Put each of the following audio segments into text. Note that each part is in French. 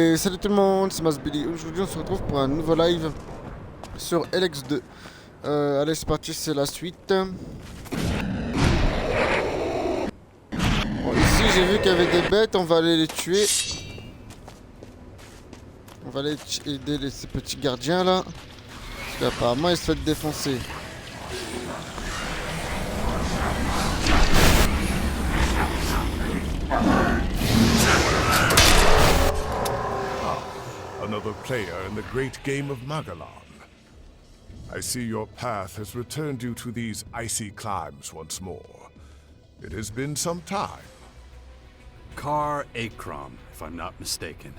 Et salut tout le monde, c'est Masbilly. Aujourd'hui on se retrouve pour un nouveau live sur Elex 2. Allez c'est parti, c'est la suite. Bon, ici j'ai vu qu'il y avait des bêtes, on va aller les tuer. On va aller aider ces petits gardiens là. Parce qu'apparemment ils se font défoncer. Another player in the great game of Magellan. I see your path has returned you to these icy climes once more. It has been some time. Kar Akrom, if I'm not mistaken.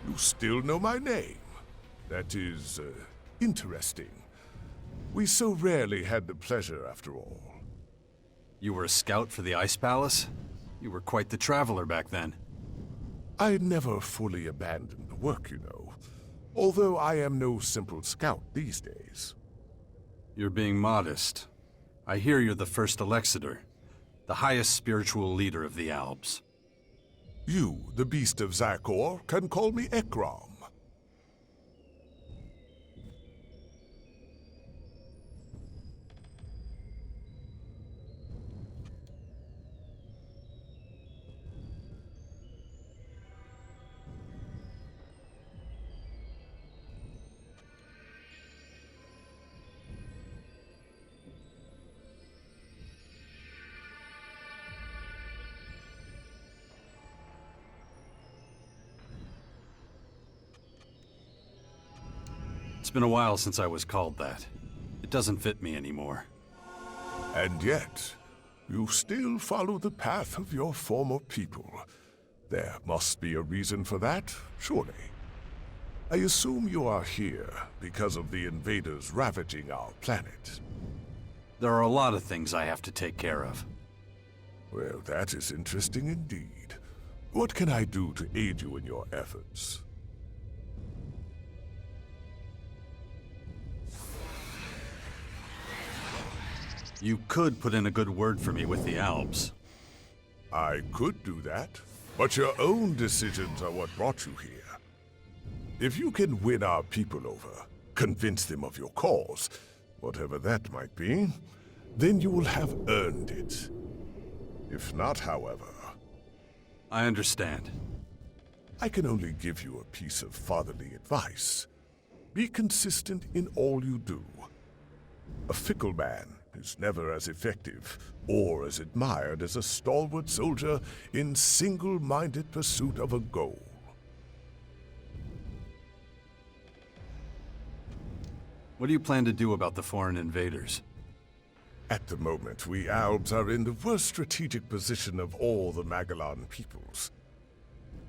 You still know my name. That is, interesting. We so rarely had the pleasure after all. You were a scout for the Ice Palace? You were quite the traveler back then. I never fully abandoned the work, you know. Although I am no simple scout these days. You're being modest. I hear you're the first Alexander, the highest spiritual leader of the Alps. You, the beast of Zakor, can call me Ekrom. It's been a while since I was called that. It doesn't fit me anymore. And yet, you still follow the path of your former people. There must be a reason for that, surely. I assume you are here because of the invaders ravaging our planet. There are a lot of things I have to take care of. Well, that is interesting indeed. What can I do to aid you in your efforts? You could put in a good word for me with the Alps. I could do that, but your own decisions are what brought you here. If you can win our people over, convince them of your cause, whatever that might be, then you will have earned it. If not, however... I understand. I can only give you a piece of fatherly advice. Be consistent in all you do. A fickle man is never as effective or as admired as a stalwart soldier in single-minded pursuit of a goal. What do you plan to do about the foreign invaders? At the moment, we Albs are in the worst strategic position of all the Magellan peoples.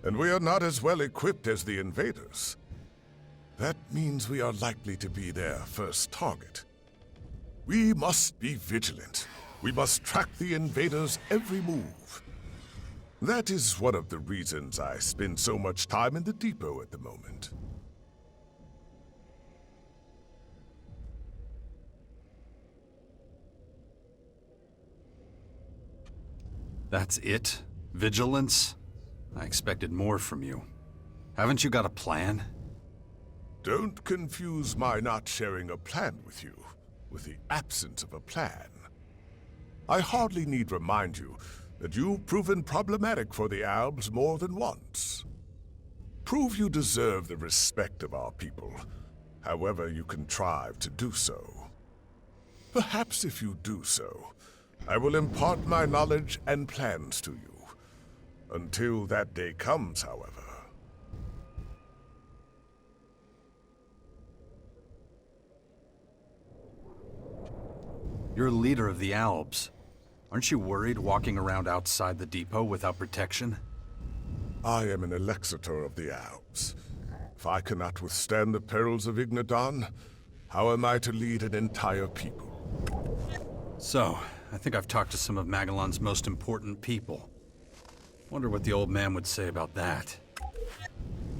And we are not as well equipped as the invaders. That means we are likely to be their first target. We must be vigilant. We must track the invaders' every move. That is one of the reasons I spend so much time in the depot at the moment. That's it? Vigilance? I expected more from you. Haven't you got a plan? Don't confuse my not sharing a plan with you with the absence of a plan. I hardly need remind you that you've proven problematic for the Albs more than once. Prove you deserve the respect of our people, however you contrive to do so. Perhaps if you do so, I will impart my knowledge and plans to you. Until that day comes, however. You're leader of the Alps. Aren't you worried walking around outside the depot without protection? I am an Alexator of the Alps. If I cannot withstand the perils of Ignadan, how am I to lead an entire people? So, I think I've talked to some of Magellan's most important people. Wonder what the old man would say about that.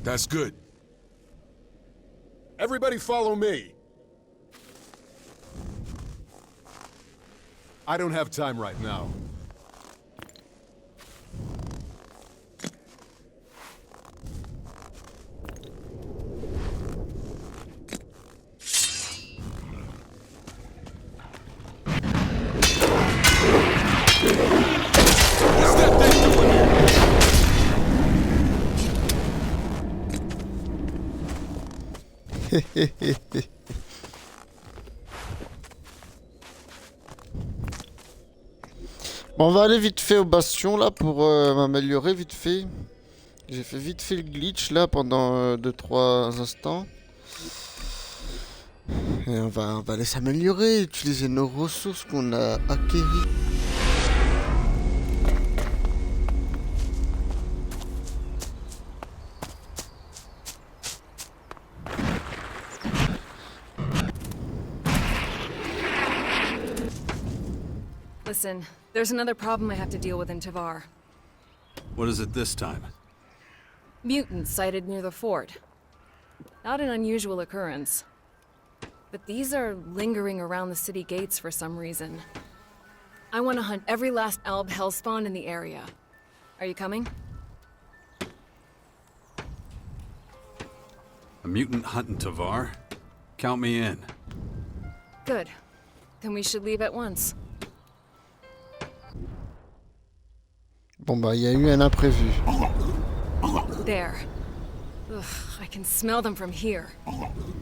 That's good. Everybody follow me. I don't have time right now. Bon, on va aller vite fait au bastion là pour m'améliorer vite fait. J'ai fait vite fait le glitch là pendant 2-3 instants. Et on va aller s'améliorer, utiliser nos ressources qu'on a acquéries. Listen, there's another problem I have to deal with in Tavar. What is it this time? Mutants sighted near the fort. Not an unusual occurrence. But these are lingering around the city gates for some reason. I want to hunt every last Alb hellspawn in the area. Are you coming? A mutant hunting Tavar? Count me in. Good. Then we should leave at once. Bon bah, il y a eu un imprévu. There. Ugh, I can smell them from here.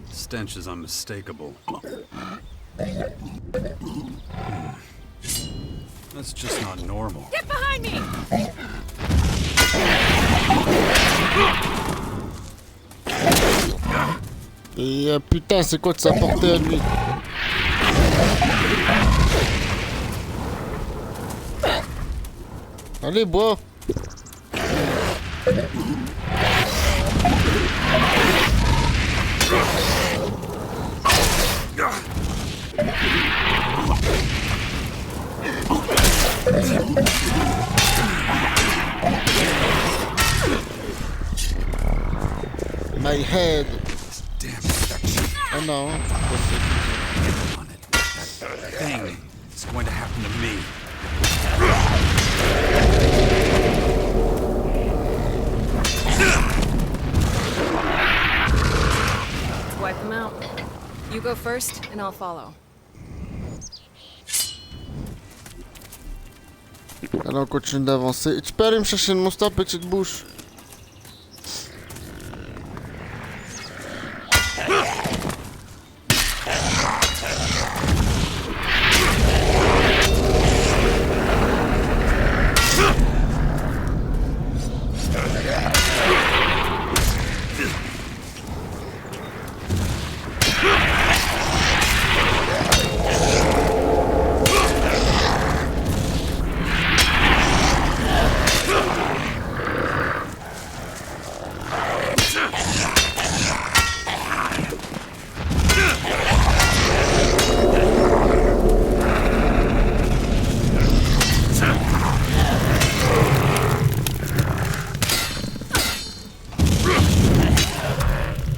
Stench is unmistakable. That's just not normal. Get behind me! Et putain, c'est quoi de sa portée à lui? Allez, bois! My head! Damn section Oh non! on it. That thing is going to happen to me. Let's wipe them out. You go first, and I'll follow. Allez, on continue d'avancer. Tu peux aller me chercher le monstre, petite bouche?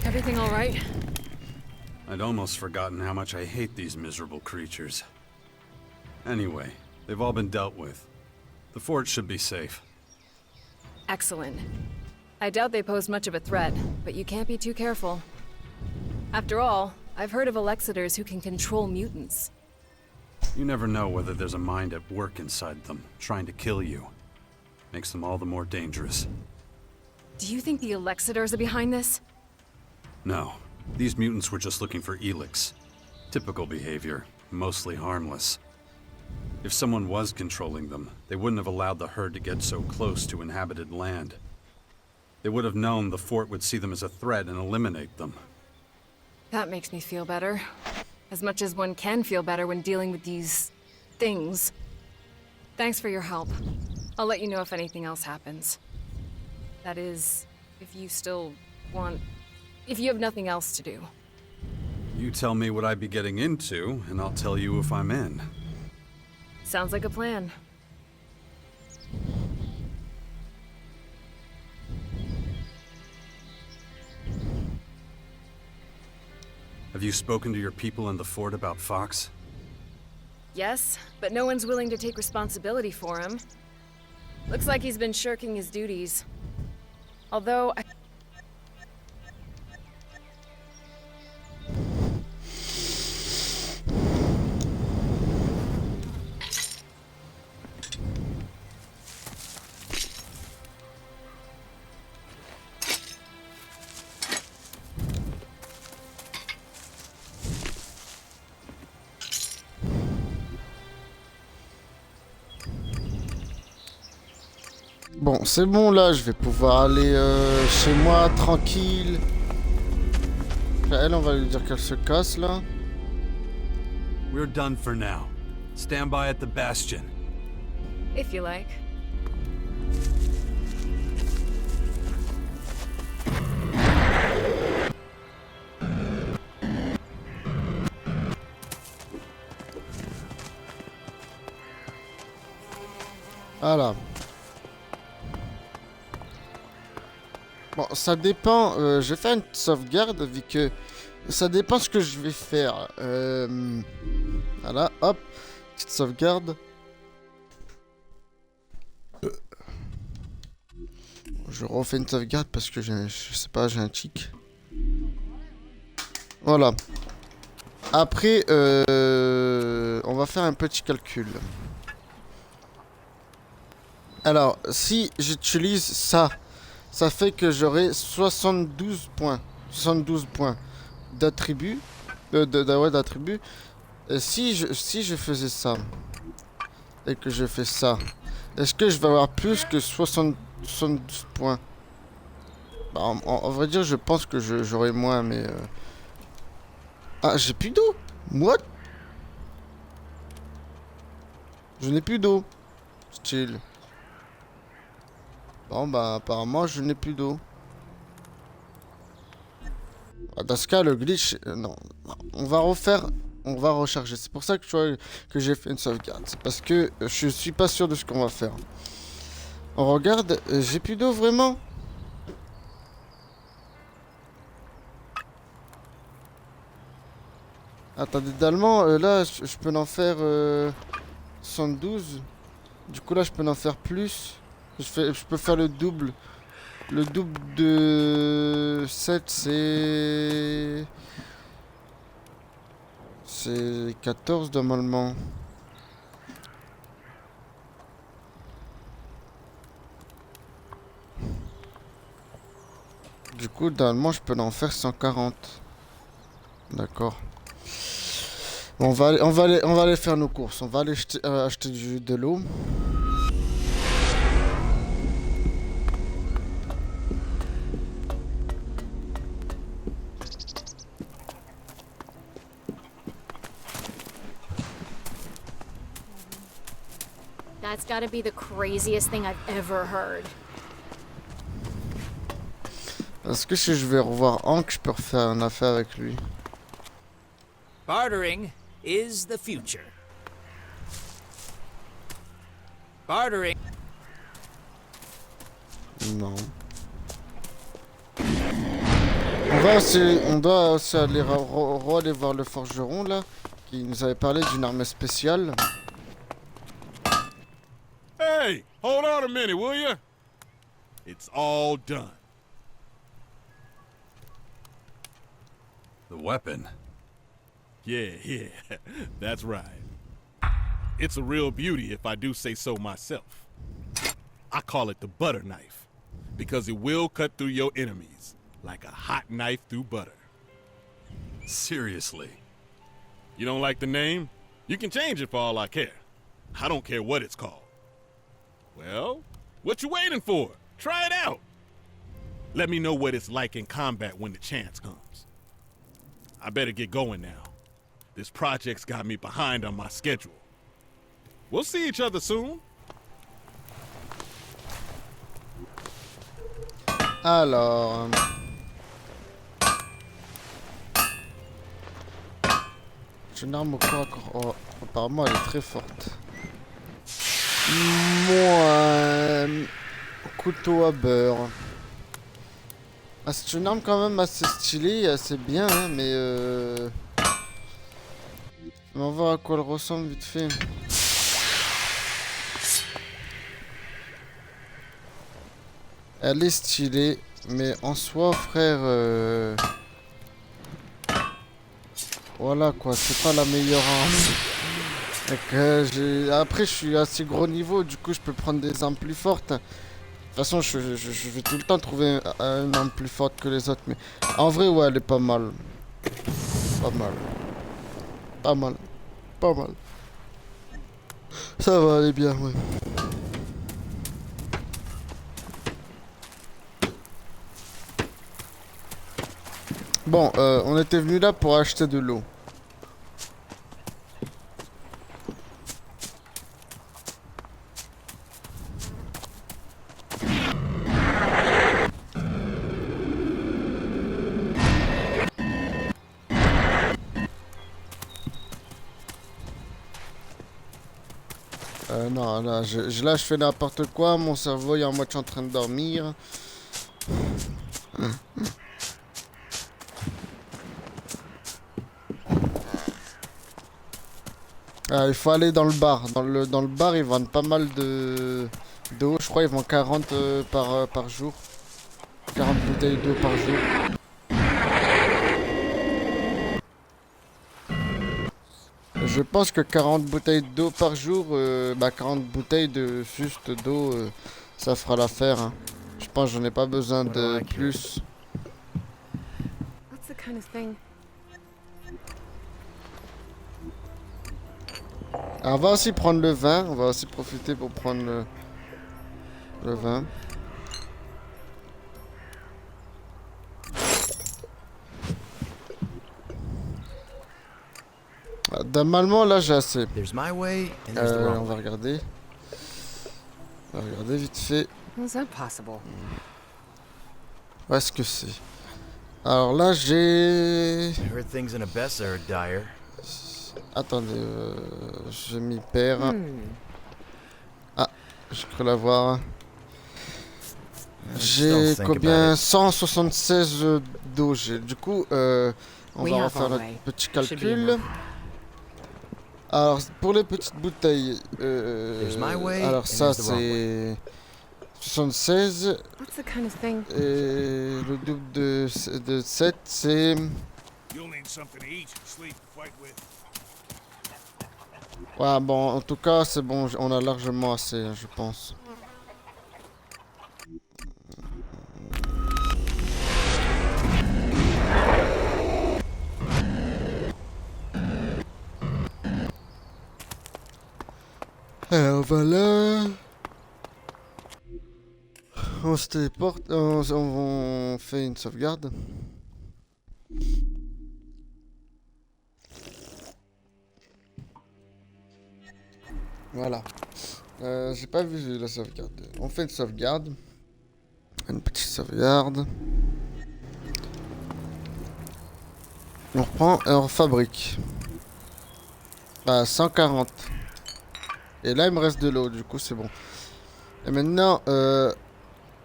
Everything all right? I'd almost forgotten how much I hate these miserable creatures. Anyway, they've all been dealt with. The fort should be safe. Excellent. I doubt they pose much of a threat, but you can't be too careful. After all, I've heard of Alexiters who can control mutants. You never know whether there's a mind at work inside them, trying to kill you. Makes them all the more dangerous. Do you think the Alexiters are behind this? No, these mutants were just looking for Elex. Typical behavior, mostly harmless. If someone was controlling them, they wouldn't have allowed the herd to get so close to inhabited land. They would have known the fort would see them as a threat and eliminate them. That makes me feel better. As much as one can feel better when dealing with these... things. Thanks for your help. I'll let you know if anything else happens. That is, if you still want... if you have nothing else to do. You tell me what I'd be getting into, and I'll tell you if I'm in. Sounds like a plan. Have you spoken to your people in the fort about Fox? Yes, but no one's willing to take responsibility for him. Looks like he's been shirking his duties. Although I... Bon, c'est bon là, je vais pouvoir aller chez moi tranquille. Elle, on va lui dire qu'elle se casse là. We're done for now. Stand by at the bastion. If you like. Voilà. Bon, ça dépend. Je vais faire une sauvegarde vu que ça dépend ce que je vais faire. Voilà, hop, petite sauvegarde. Je refais une sauvegarde parce que je sais pas, j'ai un tic. Voilà. Après, on va faire un petit calcul. Alors, si j'utilise ça, ça fait que j'aurai 72 points. 72 points d'attribut. Ouais, d'attribut. Si je faisais ça, et que je fais ça, est-ce que je vais avoir plus que 72 points? Bah, en vrai dire, je pense que j'aurai moins, mais... Ah, j'ai plus d'eau. What? Je n'ai plus d'eau. Style. Bon, bah, apparemment, je n'ai plus d'eau. Ah, dans ce cas, le glitch... non. On va refaire... On va recharger. C'est pour ça que tu vois que j'ai fait une sauvegarde. C'est parce que je suis pas sûr de ce qu'on va faire. On regarde. J'ai plus d'eau, vraiment? Attendez, d'allemand, là, je peux en faire 72. Du coup, là, je peux en faire plus. Je peux faire le double. Le double de 7, c'est 14 normalement. Du coup, normalement, je peux en faire 140. D'accord. Bon, on va aller faire nos courses. On va aller acheter de l'eau. That's gotta be the craziest thing I've ever heard. Est-ce que si je vais revoir Hank, je peux refaire une affaire avec lui? Bartering is the future. Bartering. Non. On doit aussi aller aller voir le forgeron là, qui nous avait parlé d'une arme spéciale. Hey, hold on a minute, will you? It's all done. The weapon. Yeah, that's right. It's a real beauty if I do say so myself. I call it the butter knife because it will cut through your enemies like a hot knife through butter. Seriously. You don't like the name? You can change it for all I care. I don't care what it's called. Well, what you waiting for? Try it out. Let me know what it's like in combat when the chance comes. I better get going now. This project's got me behind on my schedule. We'll see each other soon. Alors... J'ai une arme au corps à corps. Oh, apparemment, elle est très forte. Moi... couteau à beurre. Ah, c'est une arme quand même assez stylée, assez bien, hein, mais on va voir à quoi elle ressemble vite fait. Elle est stylée, mais en soi, frère, voilà quoi, c'est pas la meilleure arme. Donc, après, je suis assez gros niveau, du coup, je peux prendre des armes plus fortes. De toute façon, je vais tout le temps trouver une arme plus forte que les autres, mais en vrai, ouais, elle est pas mal. Pas mal. Pas mal. Pas mal. Ça va aller bien, ouais. Bon, on était venu là pour acheter de l'eau. Non, là, là, je fais n'importe quoi. Mon cerveau est en mode je suis en train de dormir. Il faut aller dans le bar. Dans le bar, ils vendent pas mal d'eau. Je crois qu'ils vendent 40 par jour. 40 bouteilles d'eau par jour. Je pense que 40 bouteilles d'eau par jour, 40 bouteilles de juste d'eau, ça fera l'affaire. Hein. Je pense que j'en ai pas besoin de plus. That's the kind of thing. Alors, on va aussi prendre le vin. On va aussi profiter pour prendre le vin. Normalement, là, j'ai assez. There's my way and there's the On wrong va way. regarder. On va regarder vite fait. How's that possible? Où est-ce que c'est? Alors là, j'ai... I heard things in Abessa are dire. Attendez, je m'y perds. Ah, je crois l'avoir. J'ai Don't think combien? about it. 176 d'eau. Du coup, on We va have refaire our notre way. petit Should be calcul. enough. Alors, pour les petites bouteilles, my way alors and ça there's the wrong c'est 76 That's the kind of thing. et le double de 7 c'est... You'll need something to eat, sleep, fight with. Ouais, bon, en tout cas, c'est bon, on a largement assez, hein, je pense. Alors voilà. On se téléporte, on fait une sauvegarde. Voilà. J'ai pas vu la sauvegarde. On fait une sauvegarde. Une petite sauvegarde. On reprend et on fabrique. 140. Et là, il me reste de l'eau, du coup, c'est bon. Et maintenant,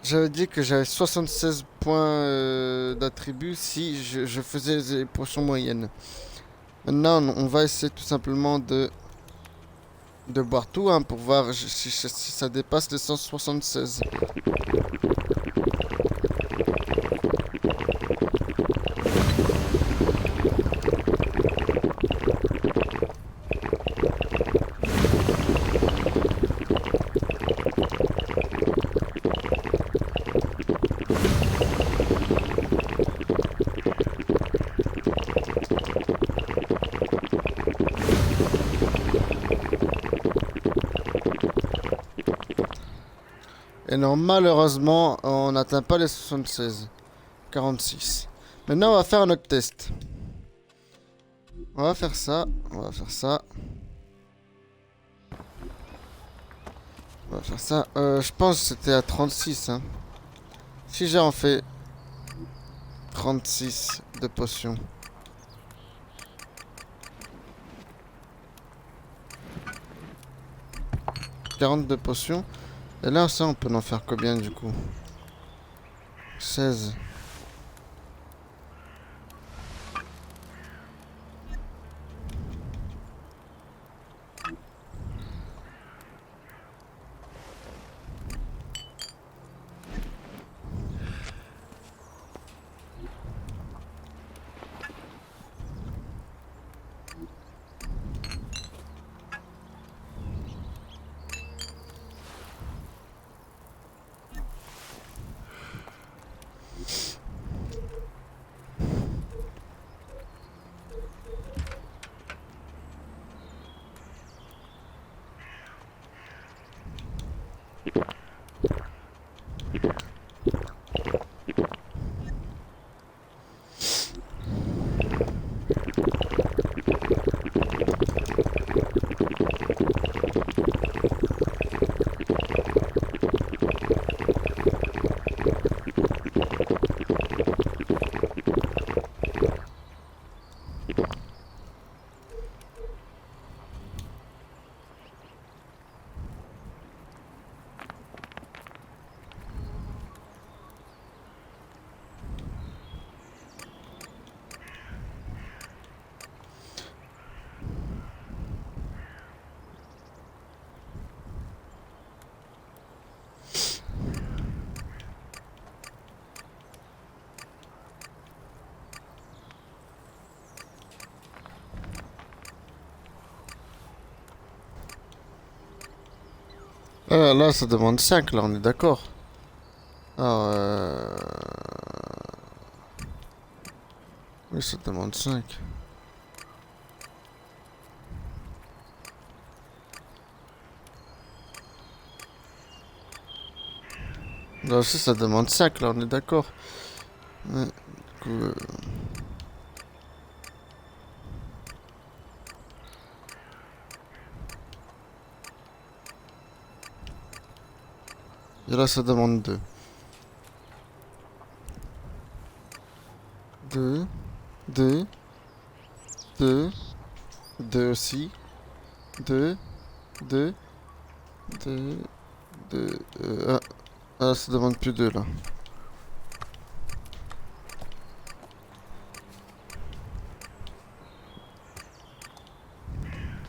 j'avais dit que j'avais 76 points d'attribut si je faisais les potions moyennes. Maintenant, on va essayer tout simplement de boire tout, hein, pour voir si ça dépasse les 176. Et non, malheureusement, on n'atteint pas les 76. 46. Maintenant, on va faire un autre test. On va faire ça. On va faire ça. On va faire ça. Je pense que c'était à 36. Hein. Si j'en fais 36 de potions. De potions. Et là, ça, on peut en faire combien du coup? 16. Là, ça demande 5, là, on est d'accord. Alors, oui, ça demande 5. Là aussi, ça demande 5, là, on est d'accord. Ouais, du coup, et là, ça demande 2. 2, 2, 2, 2 aussi. 2, 2, 2, 2, ah, ça demande plus 2 là.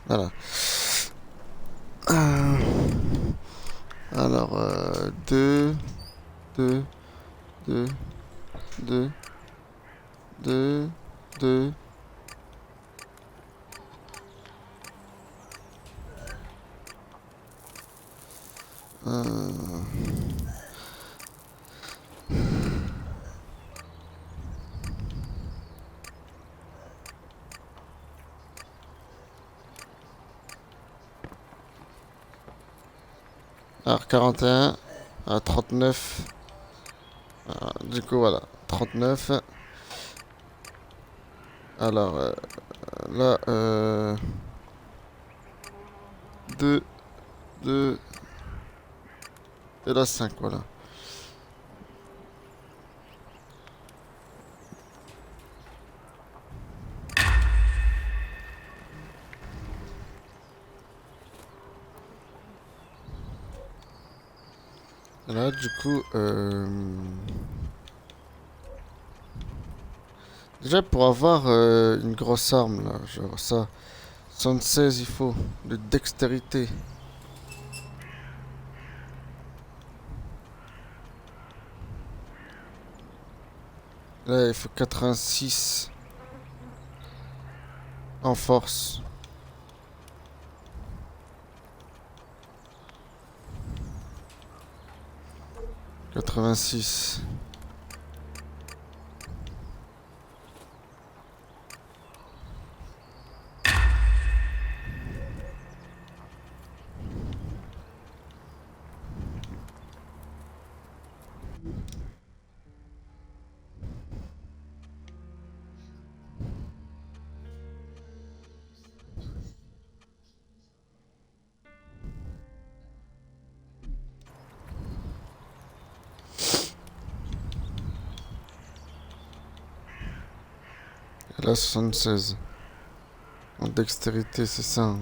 Voilà. Alors, 2, 2, 2, 2, 2, 2. Alors 41 à 39. Du coup voilà, 39. Alors là 2, 2 et là 5, voilà. Là du coup déjà pour avoir une grosse arme là, genre ça, 76 il faut de dextérité. Là il faut 86 en force. 86. Et là 76. En dextérité, c'est ça. Hein.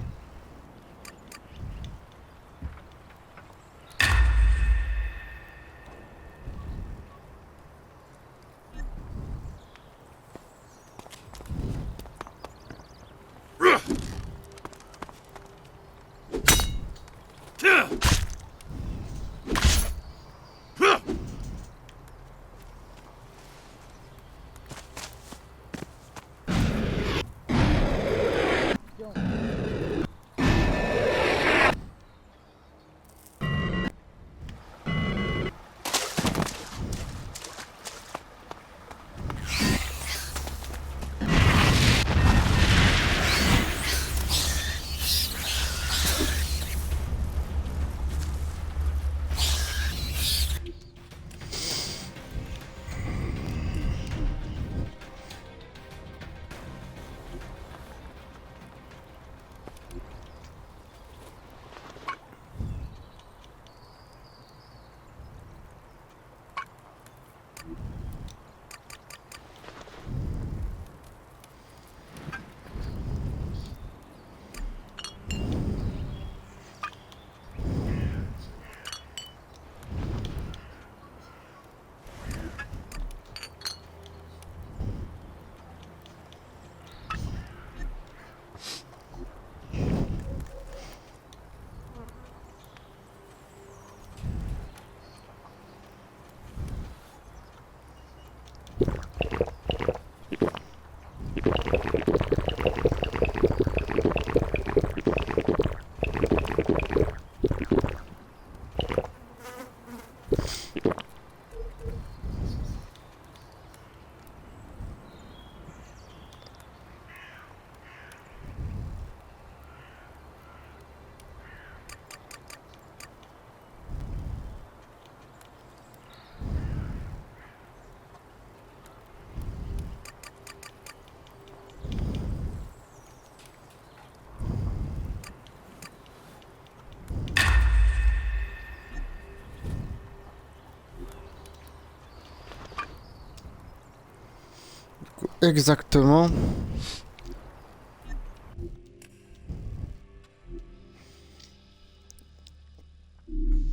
Exactement.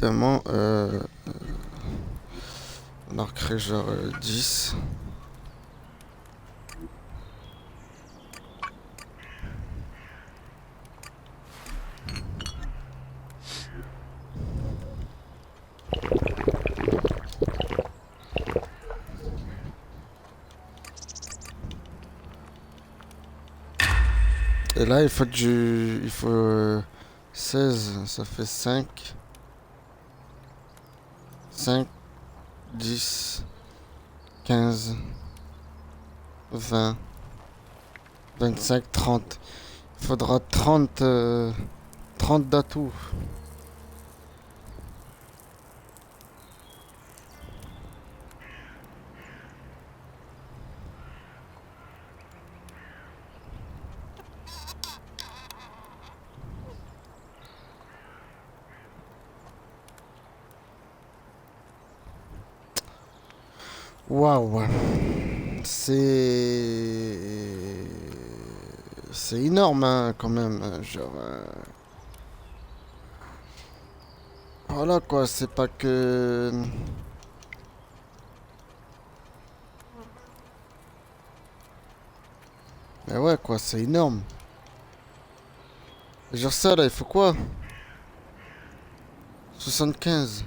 Exactement. On marquerait genre 10. Et là, il faut du... Il faut 16, ça fait 5. 5, 10, 15, 20, 25, 30. Il faudra 30, 30 d'atouts. Waouh. C'est énorme, hein, quand même. Genre... Voilà, quoi. C'est pas que... Mais ouais, quoi. C'est énorme. Genre ça, là, il faut quoi? 75.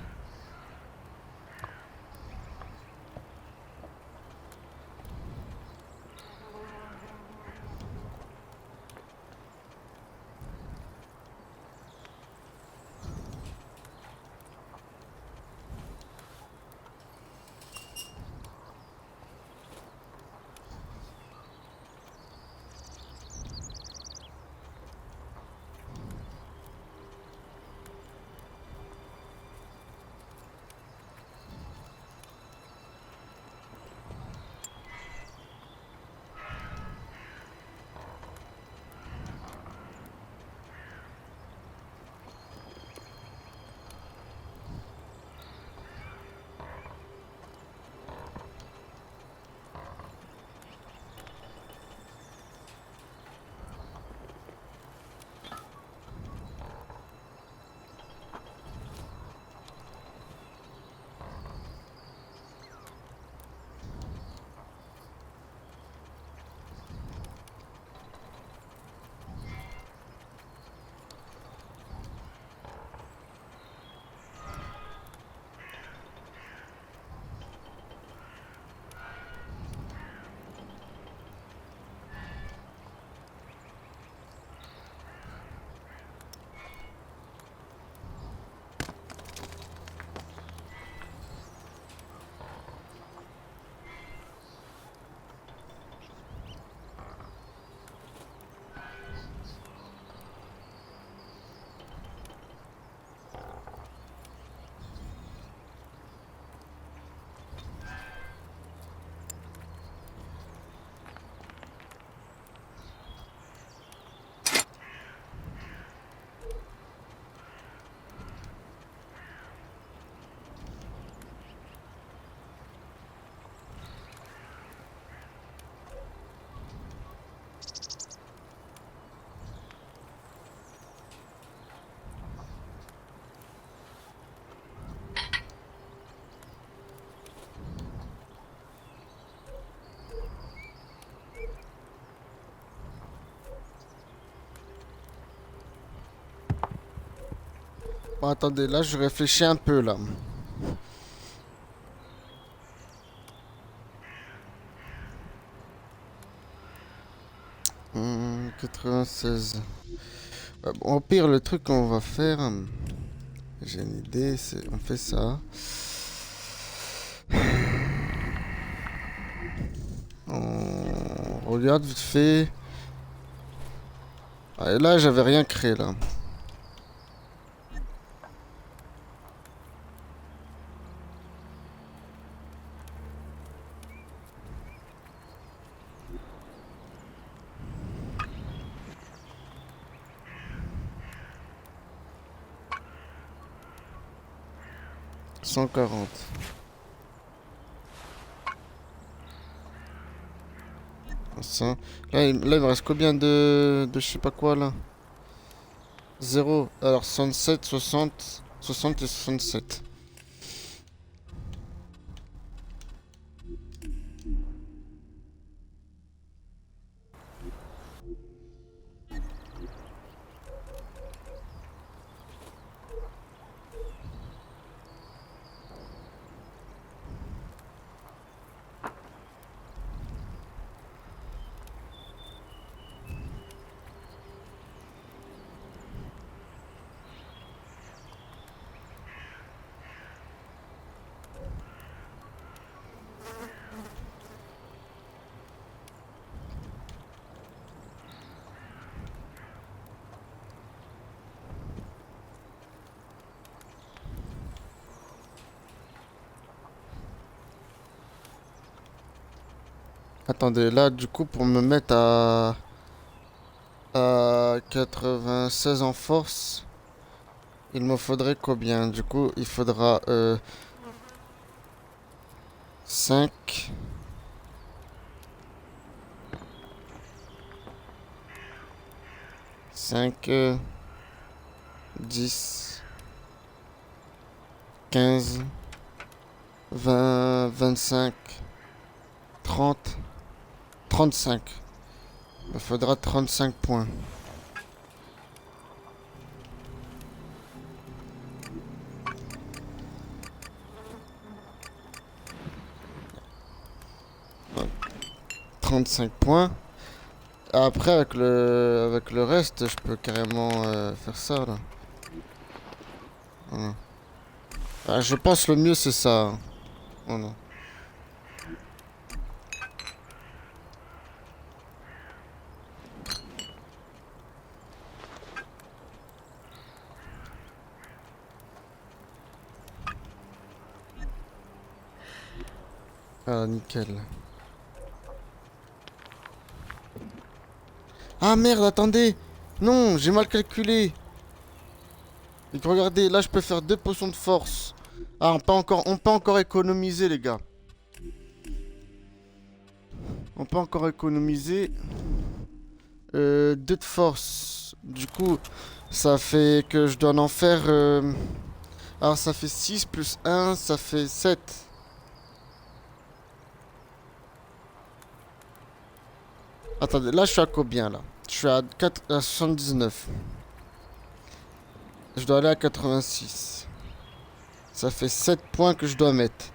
Bon, attendez, là, je réfléchis un peu, là. 96. Bon, au pire, le truc qu'on va faire... j'ai une idée, on fait ça. On regarde vite fait. Ah, et là, j'avais rien créé, là. « 140. » Ça. Là, il me reste combien de je sais pas quoi, là? 0. Alors, 67, 60, 60 et 67. Attendez, là, du coup, pour me mettre à 96 en force, il me faudrait combien? Du coup, il faudra 5, 5, 10, 15, 20, 25, 30, 35. Il me faudra 35 points. Ouais. 35 points. Après, avec le reste, je peux carrément faire ça, là. Voilà. Ah, je pense le mieux, c'est ça. Hein. Voilà. Ah, nickel. Ah merde, attendez. Non, j'ai mal calculé. Et regardez, là, je peux faire 2 potions de force. Ah, on peut encore économiser, les gars. On peut encore économiser 2 de force. Du coup, ça fait que je dois en faire... Alors, ça fait 6 plus 1, ça fait 7. Attendez, là, je suis à combien, là? Je suis à 79. Je dois aller à 86. Ça fait 7 points que je dois mettre.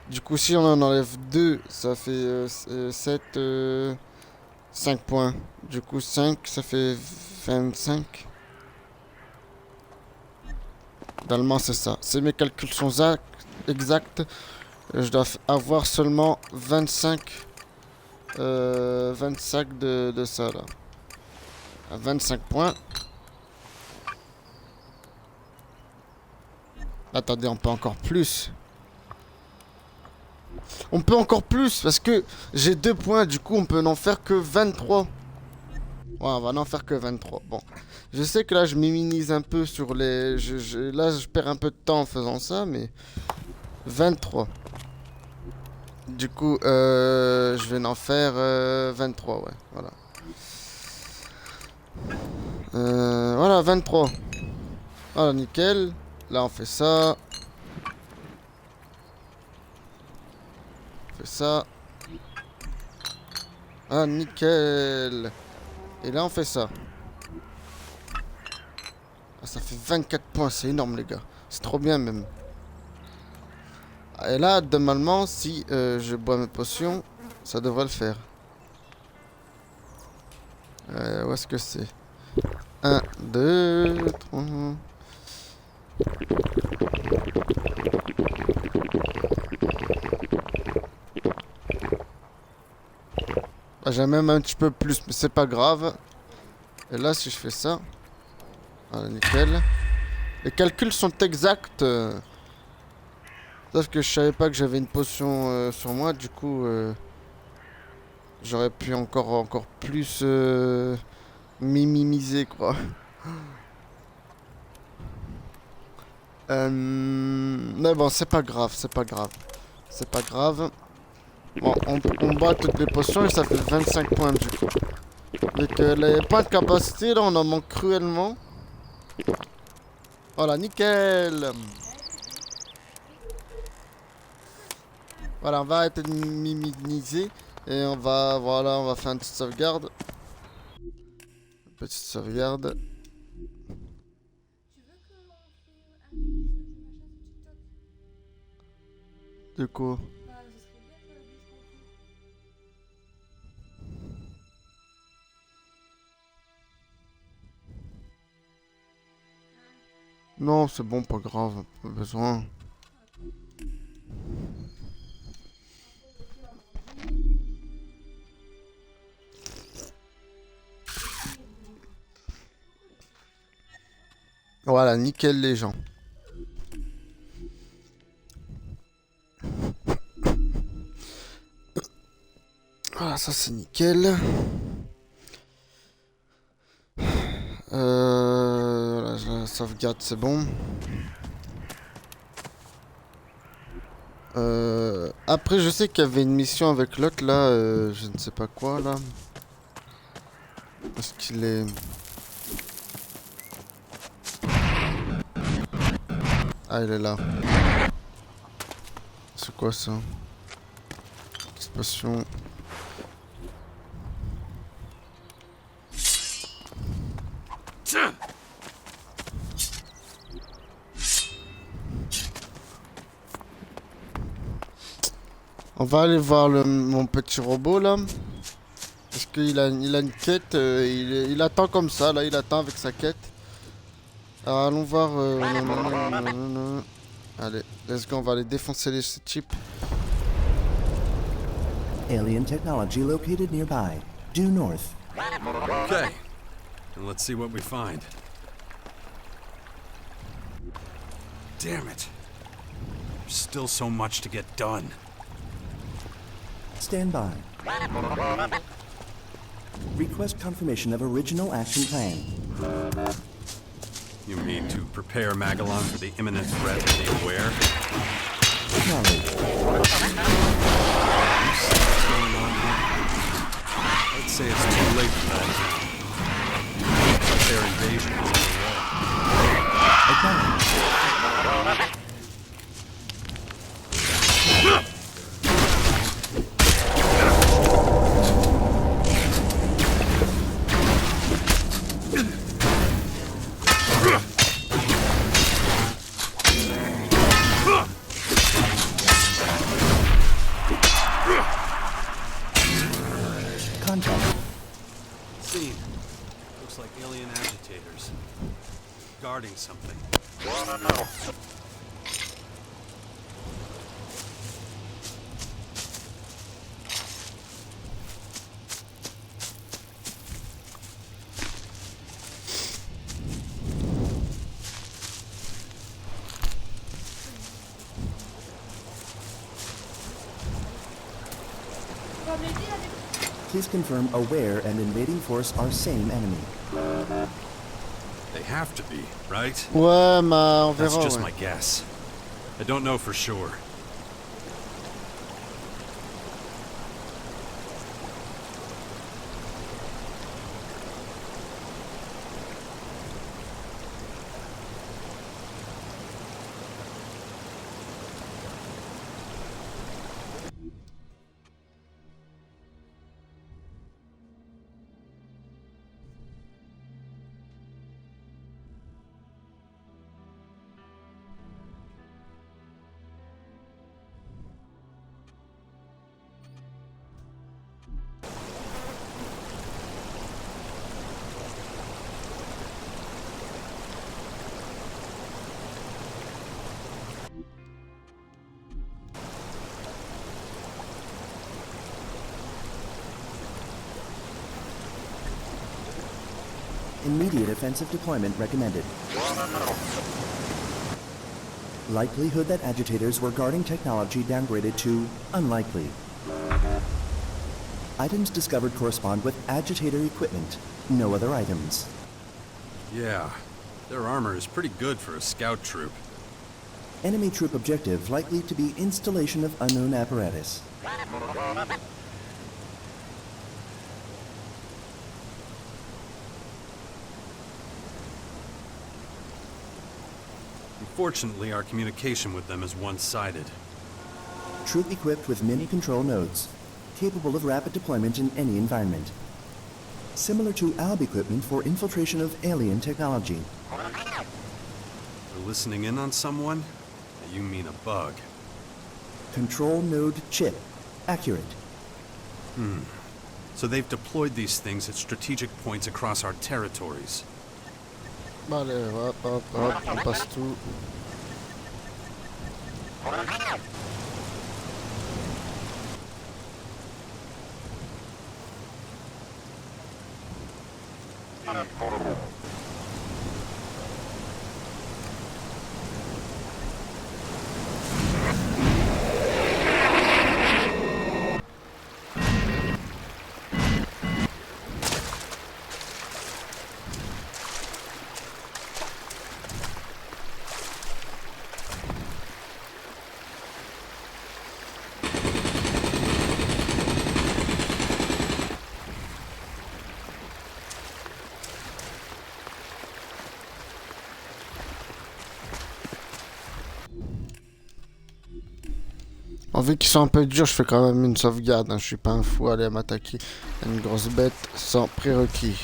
Du coup, si on en enlève 2, ça fait 7, 5 points. Du coup, 5, ça fait 25. Normalement, c'est ça. Si mes calculs sont exacts, je dois avoir seulement 25 de ça, là. À 25 points. Attendez, on peut encore plus. On peut encore plus, parce que j'ai 2 points, du coup, on peut n'en faire que 23. Ouais, on va n'en faire que 23. Bon, je sais que là, je minimise un peu sur les... Là, je perds un peu de temps en faisant ça, mais... 23. Du coup, je vais en faire 23, ouais, voilà. Voilà, 23. Voilà, nickel. Là, on fait ça. On fait ça. Ah, nickel. Et là, on fait ça. Ah, ça fait 24 points, c'est énorme, les gars. C'est trop bien, même. Et là, normalement, si je bois mes potions, ça devrait le faire. est-ce que c'est? 1, 2, 3... Ah, j'ai même un petit peu plus, mais c'est pas grave. Et là, si je fais ça... Voilà, nickel. Les calculs sont exacts. Sauf que je savais pas que j'avais une potion sur moi, du coup... j'aurais pu encore plus... minimiser, quoi. Mais bon, c'est pas grave, c'est pas grave. C'est pas grave. Bon, on bat toutes les potions et ça fait 25 points du coup. Donc les points de capacité, là, on en manque cruellement. Voilà, nickel. Voilà, on va arrêter de minimiser. Et on va, voilà, on va faire une petite sauvegarde. Une petite sauvegarde. De quoi? Non, c'est bon, pas grave, pas besoin. Voilà, nickel les gens. Voilà, ça c'est nickel. Voilà, la sauvegarde c'est bon. Après, je sais qu'il y avait une mission avec l'autre là, je ne sais pas quoi là. Est-ce qu'il est. Ah, il est là. C'est quoi ça? Expression. On va aller voir mon petit robot là. Parce qu'il a une quête, il attend comme ça là, il attend avec sa quête. Alors allons voir. Allez, let's go, on va aller défoncer les chips. Alien technology located nearby. Due north. Okay, and let's see what we find. Damn it. There's still so much to get done. Stand by. Request confirmation of original action plan. You mean to prepare Magellan for the imminent threat and be aware? Acknowledged. What's going on here? I'd say it's too late for that. Their invasion is underway. Acknowledged. Contact. Scene. Looks like alien agitators. Guarding something. Please confirm aware and invading force are same enemy. They have to be, right? Ouais, mais on That's verra. just Ouais. my guess. I don't know for sure. immediate offensive deployment recommended. Likelihood that agitators were guarding technology downgraded to unlikely. Items discovered correspond with agitator equipment, no other items. Yeah, their armor is pretty good for a scout troop. Enemy troop objective likely to be installation of unknown apparatus. Unfortunately, our communication with them is one-sided. Troop equipped with mini control nodes, capable of rapid deployment in any environment. Similar to ALB equipment for infiltration of alien technology. They're listening in on someone? You mean a bug. Control node chip. Accurate. So they've deployed these things at strategic points across our territories. Allez, hop, hop, hop, on passe tout. En vu qu'ils sont un peu durs, je fais quand même une sauvegarde. Hein. Je suis pas un fou à aller m'attaquer à une grosse bête sans prérequis.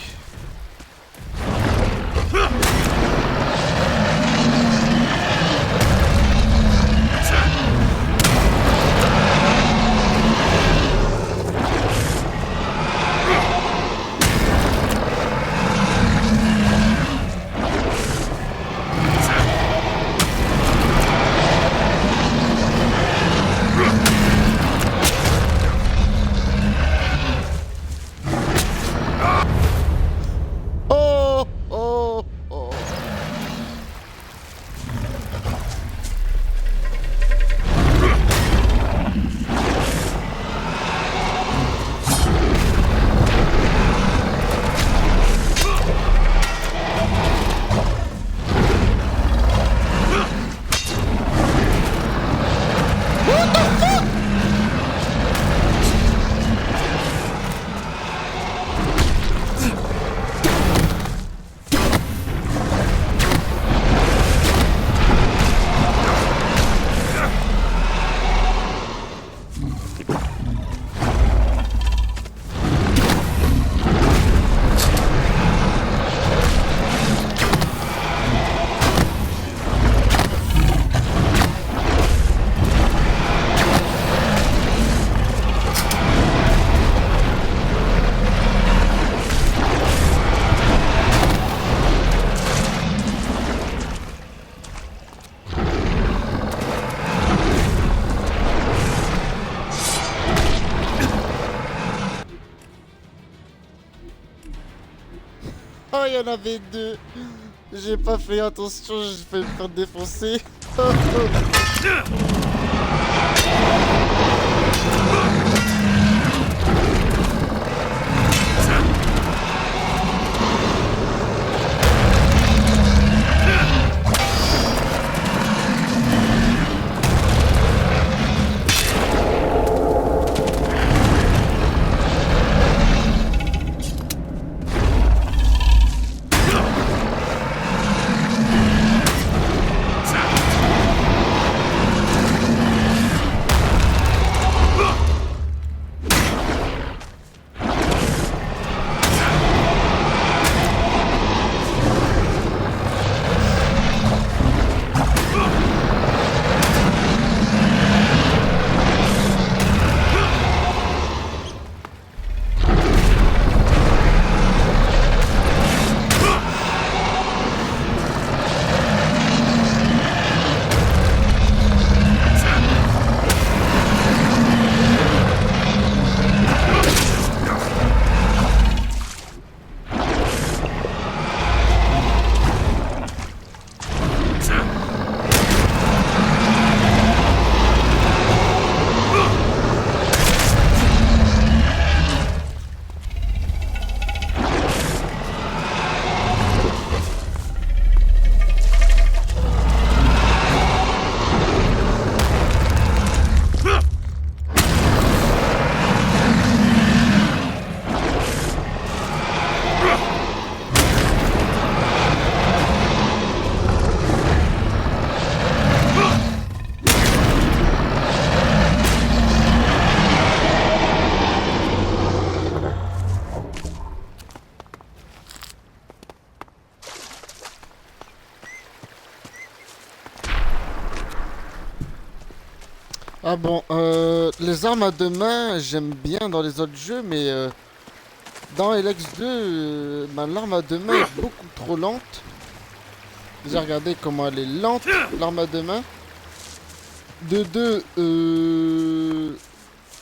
Oh, il y en avait deux. J'ai pas fait attention, j'ai failli me faire défoncer. Ah bon, les armes à deux mains, j'aime bien dans les autres jeux, mais dans Elex 2, l'arme à deux mains est beaucoup trop lente. Déjà, regardez comment elle est lente, l'arme à deux mains. De deux,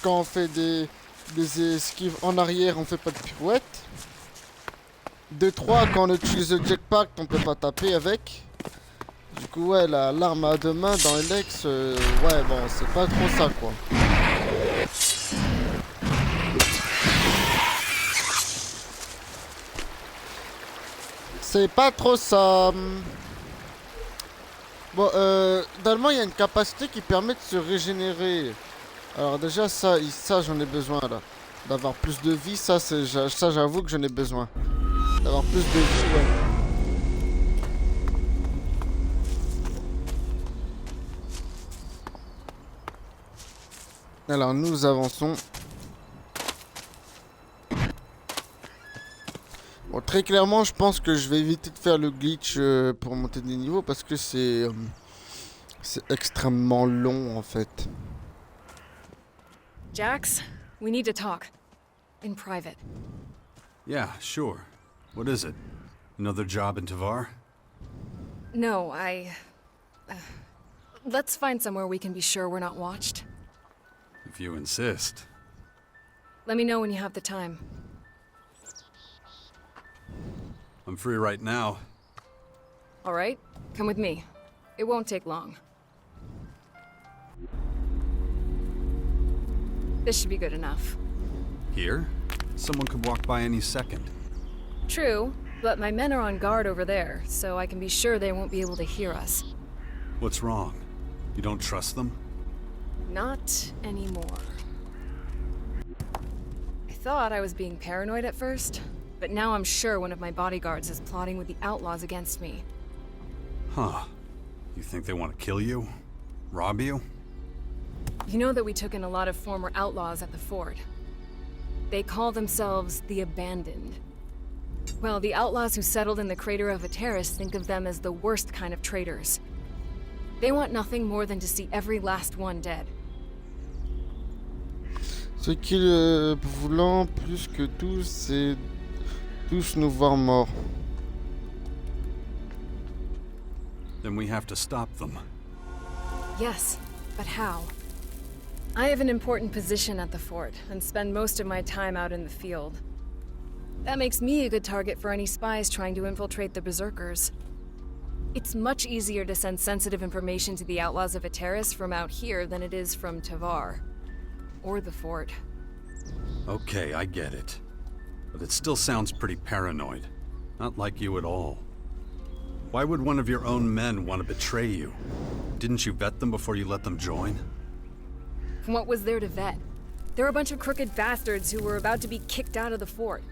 quand on fait des esquives en arrière, on fait pas de pirouette. De 3, quand on utilise le jetpack, on peut pas taper avec. Du coup, ouais, l'arme à deux mains dans Elex, ouais, bon, c'est pas trop ça, quoi. C'est pas trop ça. Bon, normalement, il y a une capacité qui permet de se régénérer. Alors déjà, ça j'en ai besoin, là. D'avoir plus de vie, ça, j'avoue que j'en ai besoin. D'avoir plus de vie, ouais. Alors, nous avançons. Bon, très clairement, je pense que je vais éviter de faire le glitch pour monter des niveaux parce que c'est extrêmement long, en fait. Jax, we need to talk. In private. Yeah, sure. What is it? Another job in Tavar? No, let's find somewhere we can be sure we're not watched. If you insist. Let me know when you have the time. I'm free right now. All right, come with me. It won't take long. This should be good enough. Here? Someone could walk by any second. True, but my men are on guard over there, so I can be sure they won't be able to hear us. What's wrong? You don't trust them? Not anymore. I thought I was being paranoid at first, but now I'm sure one of my bodyguards is plotting with the outlaws against me. Huh. You think they want to kill you? Rob you? You know that we took in a lot of former outlaws at the fort. They call themselves the Abandoned. Well, the outlaws who settled in the crater of Ateris think of them as the worst kind of traitors. They want nothing more than to see every last one dead. Ce qu'ils voulant plus que tous, c'est tous nous voir morts. Then we have to stop them. Yes, but how? I have an important position at the fort, and spend most of my time out in the field. That makes me a good target for any spies trying to infiltrate the Berserkers. It's much easier to send sensitive information to the outlaws of Ateris from out here than it is from Tavar. Or the fort. Okay, I get it. But it still sounds pretty paranoid. Not like you at all. Why would one of your own men want to betray you? Didn't you vet them before you let them join? What was there to vet? They're a bunch of crooked bastards who were about to be kicked out of the fort.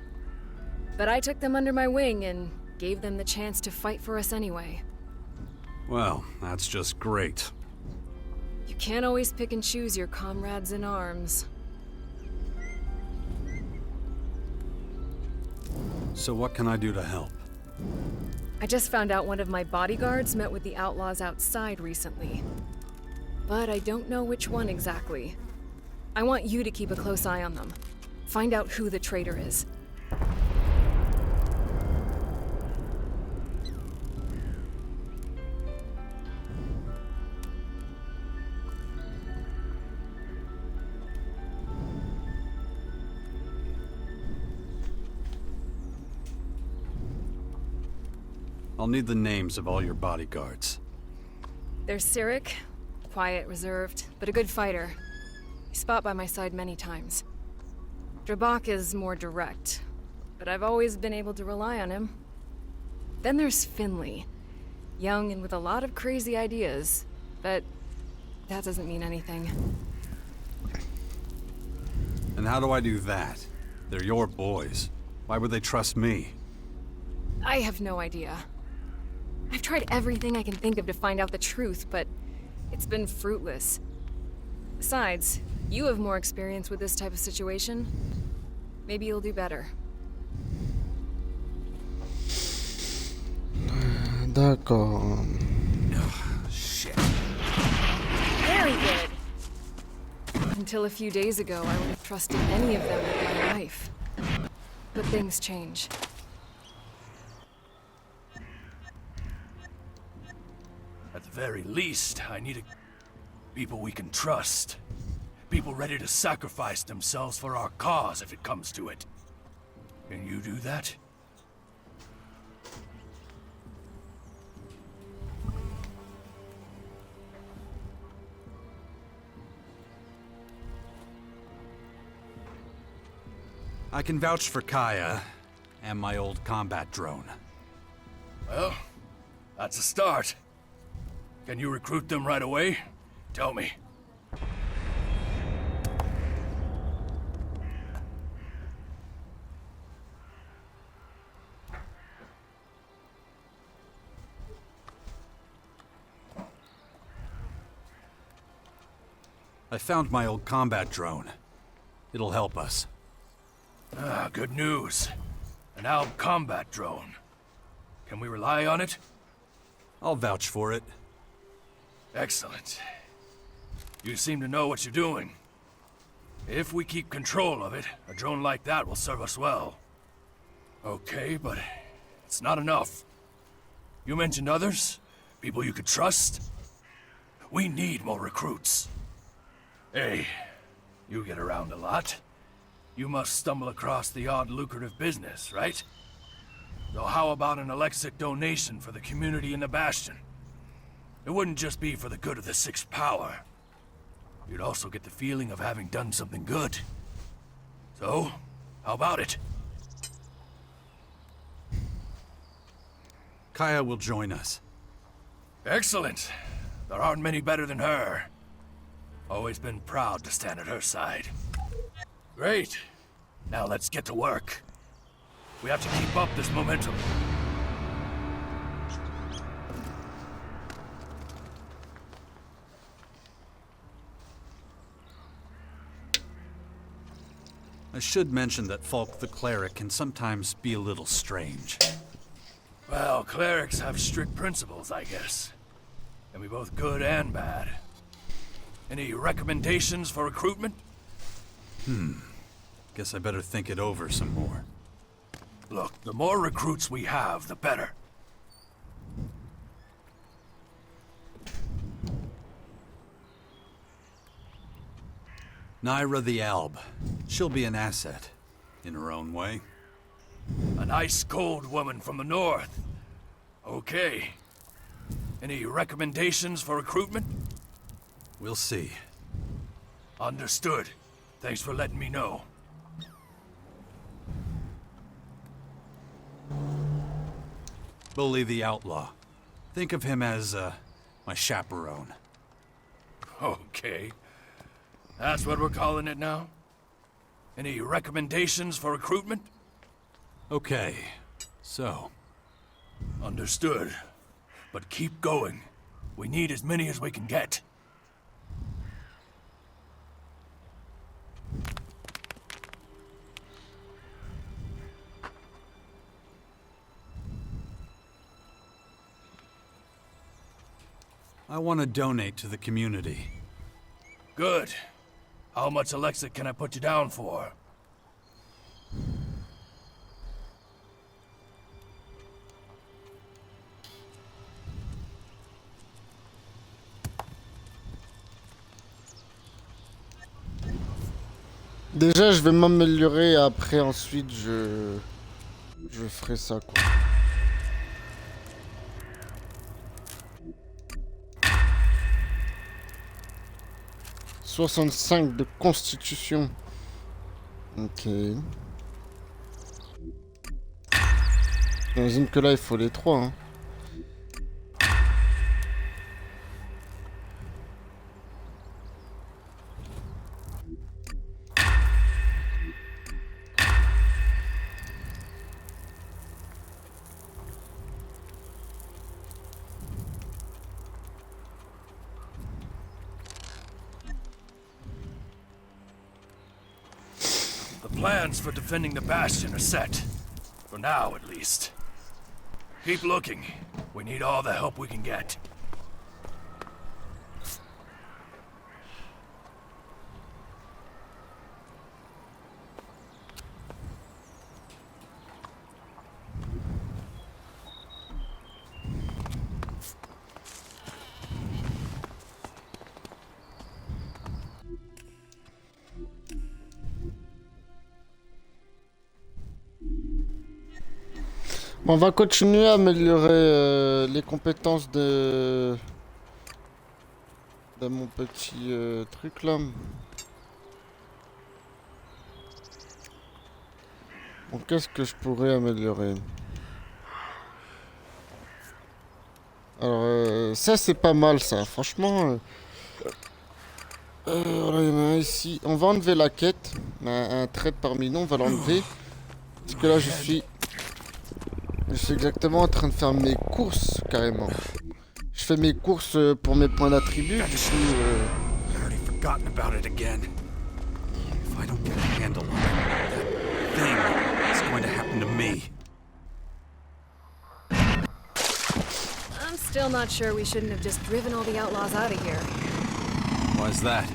But I took them under my wing and gave them the chance to fight for us anyway. Well, that's just great. You can't always pick and choose your comrades in arms. So what can I do to help? I just found out one of my bodyguards met with the outlaws outside recently. But I don't know which one exactly. I want you to keep a close eye on them. Find out who the traitor is. I'll need the names of all your bodyguards. There's Cyric, quiet, reserved, but a good fighter. He's fought by my side many times. Drabak is more direct, but I've always been able to rely on him. Then there's Finley, young and with a lot of crazy ideas, but that doesn't mean anything. And how do I do that? They're your boys. Why would they trust me? I have no idea. I've tried everything I can think of to find out the truth, but it's been fruitless. Besides, you have more experience with this type of situation. Maybe you'll do better. D'accord. Shit. Very good. Until a few days ago, I wouldn't have trusted any of them with my life. But things change. At the very least, I need people we can trust. People ready to sacrifice themselves for our cause if it comes to it. Can you do that? I can vouch for Kaya and my old combat drone. Well, that's a start. Can you recruit them right away? Tell me. I found my old combat drone. It'll help us. Ah, good news. An Alb combat drone. Can we rely on it? I'll vouch for it. Excellent. You seem to know what you're doing. If we keep control of it, a drone like that will serve us well. Okay, but it's not enough. You mentioned others? People you could trust? We need more recruits. Hey, you get around a lot. You must stumble across the odd lucrative business, right? So how about an Alexic donation for the community in the Bastion? It wouldn't just be for the good of the Sixth Power. You'd also get the feeling of having done something good. So, how about it? Kaya will join us. Excellent. There aren't many better than her. Always been proud to stand at her side. Great. Now let's get to work. We have to keep up this momentum. I should mention that Falk the Cleric can sometimes be a little strange. Well, clerics have strict principles, I guess. Can be both good and bad. Any recommendations for recruitment? Guess I better think it over some more. Look, the more recruits we have, the better. Naira the Alb. She'll be an asset, in her own way. A nice cold woman from the north. Okay. Any recommendations for recruitment? We'll see. Understood. Thanks for letting me know. Bully the Outlaw. Think of him as, my chaperone. Okay. That's what we're calling it now? Any recommendations for recruitment? Okay, so... Understood. But keep going. We need as many as we can get. I want to donate to the community. Good. How much Alexa can I put you down for? Déjà, je vais m'améliorer. Après, ensuite, je ferai ça, quoi. « 65 de constitution. » Ok. J'imagine que là, il faut les 3, hein. The plans for defending the Bastion are set. For now, at least. Keep looking. We need all the help we can get. On va continuer à améliorer les compétences de mon petit truc là. Bon, qu'est-ce que je pourrais améliorer? Alors, ça c'est pas mal ça, franchement. Voilà, il y en a un ici. On va enlever la quête. Un trait parmi nous, on va l'enlever. Parce que là, je suis exactement en train de faire mes courses, carrément. Je fais mes courses pour mes points d'attribut, du coup... I already forgotten about it again. If I don't get a handle on it, that thing is going to happen to me. I'm still not sure we shouldn't have just driven all the outlaws out of here. Why's that?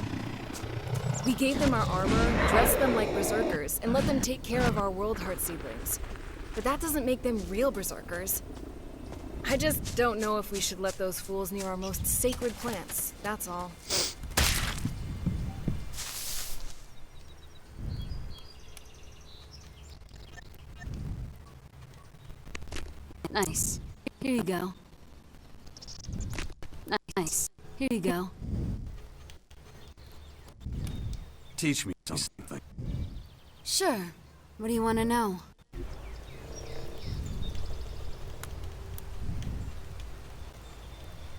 We gave them our armor, dressed them like berserkers, and let them take care of our world heart seedlings. But that doesn't make them real berserkers. I just don't know if we should let those fools near our most sacred plants, that's all. Nice. Here you go. Nice. Here you go. Teach me something. Sure. What do you want to know?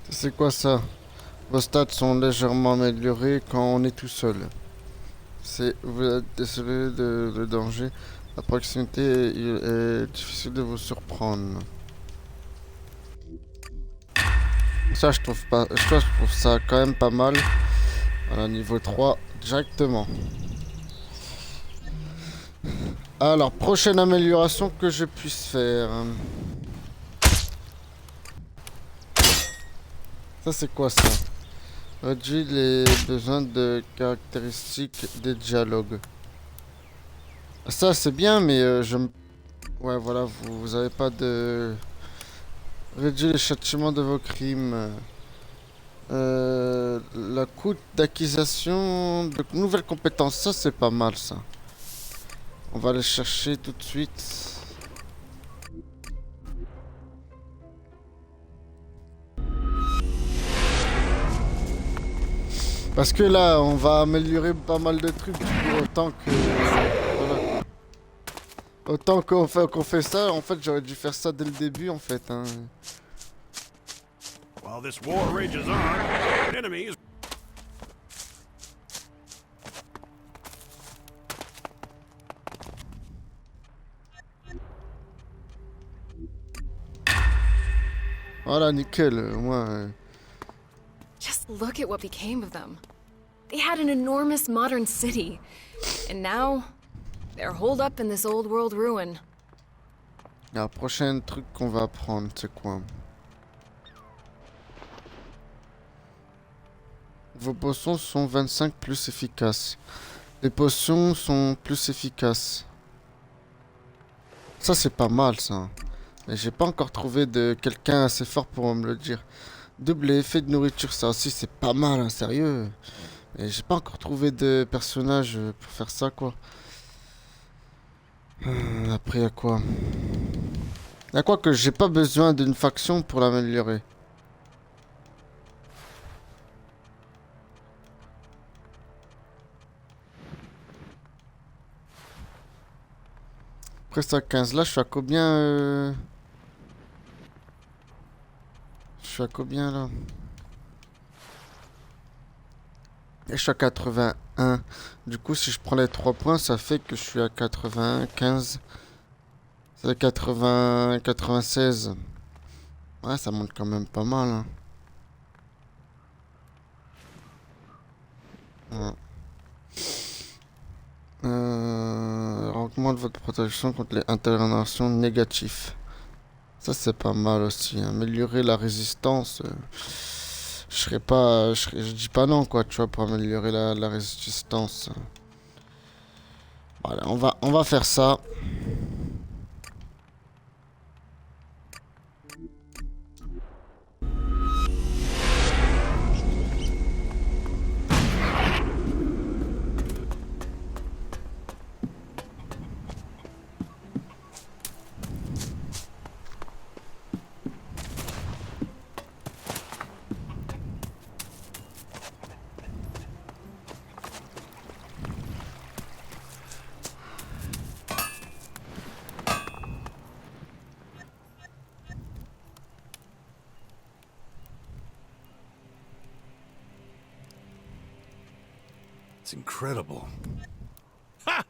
C'est quoi ça? Vos stats sont légèrement améliorés quand on est tout seul. Vous êtes désolé de danger. À proximité, il est difficile de vous surprendre. Ça, je trouve ça quand même pas mal. Voilà, niveau 3, directement. Alors, prochaine amélioration que je puisse faire. Ça, c'est quoi ça? Réduit les besoins de caractéristiques des dialogues. Ça, c'est bien, mais ouais, voilà, vous avez pas de... Réduit les châtiments de vos crimes. La coût d'acquisition de nouvelles compétences, ça c'est pas mal ça. On va les chercher tout de suite. Parce que là, on va améliorer pas mal de trucs, du coup, autant que... Voilà. Autant qu'on fait ça, en fait j'aurais dû faire ça dès le début en fait. Hein. While this war rages on, enemies... Voilà, nickel, moi... Just look at what became of them. They had an enormous modern city. And now, they're holed up in this old world ruin. La prochaine truc qu'on va apprendre, c'est quoi? Vos potions sont 25 plus efficaces. Les potions sont plus efficaces. Ça, c'est pas mal, ça. Mais j'ai pas encore trouvé de quelqu'un assez fort pour me le dire. Double effet de nourriture, ça aussi, c'est pas mal, hein, sérieux. Et j'ai pas encore trouvé de personnage pour faire ça, quoi. Après, y'a quoi? Y'a quoi que j'ai pas besoin d'une faction pour l'améliorer. Après ça 15 là, je suis à combien Je suis à combien là? Et je suis à 81. Du coup, si je prends les 3 points, ça fait que je suis à 81, 15. C'est 80, 96. Ouais, ça monte quand même pas mal. Hein. Ouais. Augmente votre protection contre les interventions négatives. Ça c'est pas mal aussi. Améliorer la résistance. Je dis pas non quoi, tu vois, pour améliorer la résistance. Voilà, on va faire ça. It's incredible. Ha!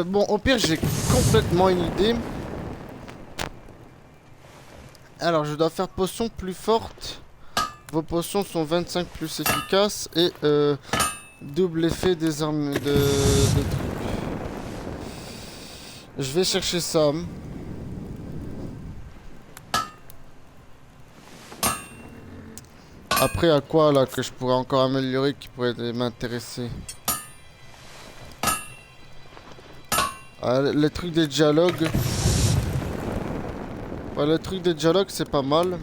Bon, au pire, j'ai complètement une idée. Alors, je dois faire potion plus forte. Vos potions sont 25 plus efficaces et double effet des armes de trucs. Je vais chercher ça. Après, à quoi là que je pourrais encore améliorer qui pourrait m'intéresser? Ah, le truc des dialogues. Ouais, le truc des dialogues, c'est pas mal.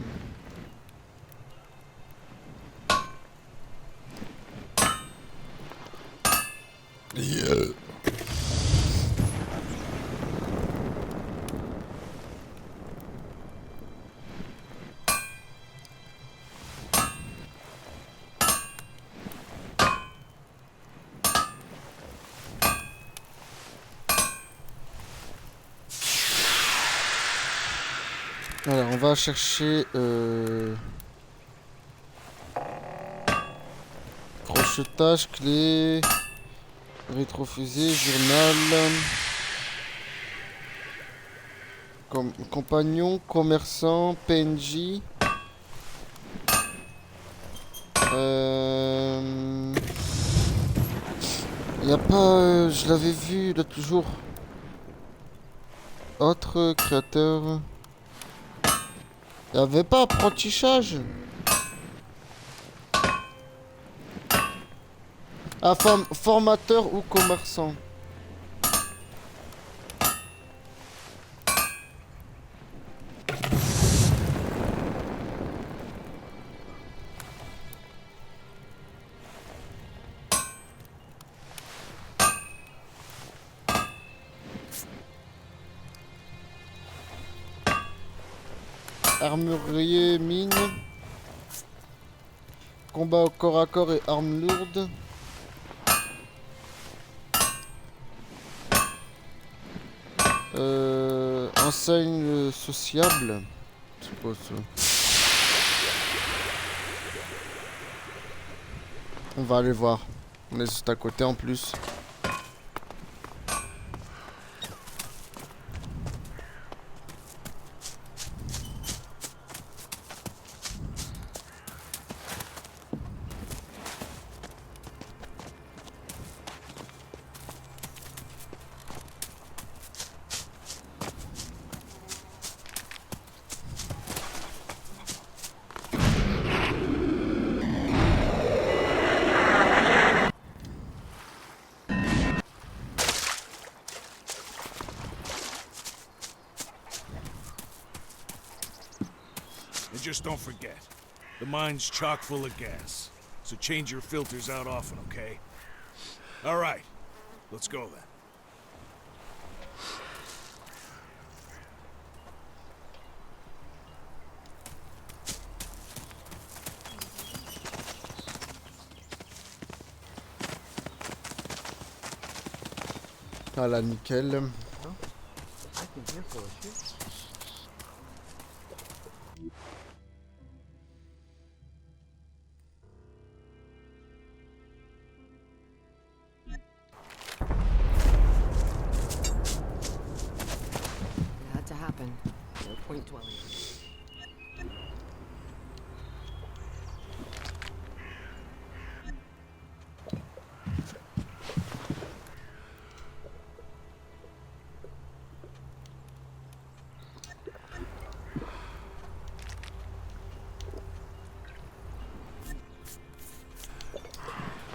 Alors, on va chercher crochetage, clé, rétrofusée, journal, compagnon, commerçant, PNJ. Y a pas, je l'avais vu l'autre jour. Autre créateur. Y avait pas apprentissage. Ah, formateur ou commerçant. Armurier, mine. Combat au corps à corps et armes lourdes. Enseigne sociable. C'est quoi ça? On va aller voir. On est juste à côté en plus. And just don't forget, the mine's chock full of gas, so change your filters out often, okay? All right, let's go then. Voilà, nickel. It had to happen. No point dwelling.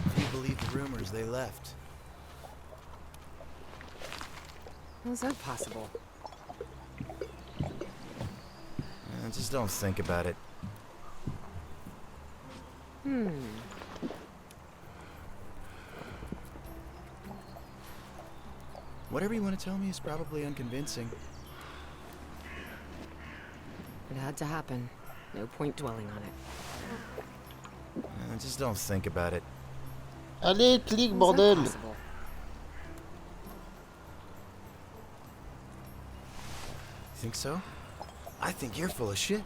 If you believe the rumors, they left. How's that possible? Just don't think about it. Whatever you want to tell me is probably unconvincing. It had to happen. No point dwelling on it. Just don't think about it. Allez, clique, How's that bordel. possible? Think so? I think you're full of shit.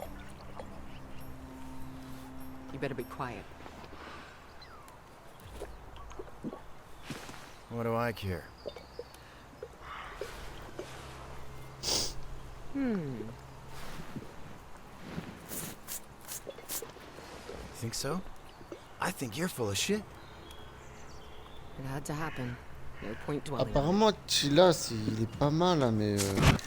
You better be quiet. What do I care? Think so? I think you're full of shit. It had to happen. No point dwelling on it. Apparemment, Chilas, il est pas mal, hein, mais...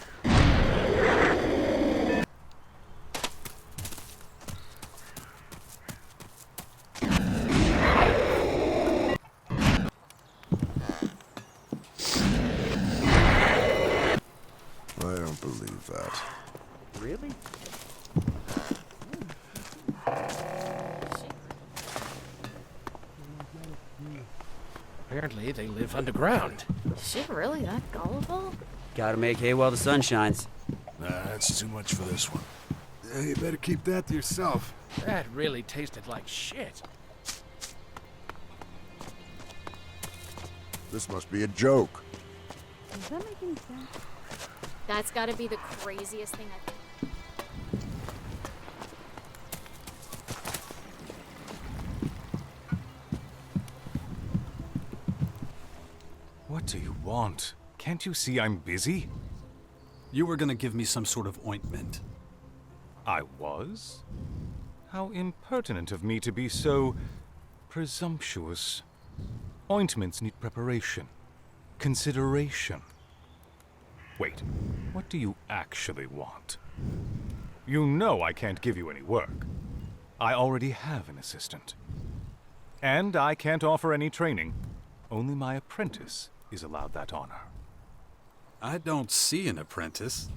I don't believe that. Really? Apparently, they live underground. Is she really that gullible? Gotta make hay while the sun shines. Nah, that's too much for this one. You better keep that to yourself. That really tasted like shit. This must be a joke. Is that making sense? That's gotta be the craziest thing I've... What do you want? Can't you see I'm busy? You were gonna give me some sort of ointment. I was? How impertinent of me to be so presumptuous. Ointments need preparation, consideration. Wait, what do you actually want? You know I can't give you any work. I already have an assistant. And I can't offer any training. Only my apprentice is allowed that honor. I don't see an apprentice.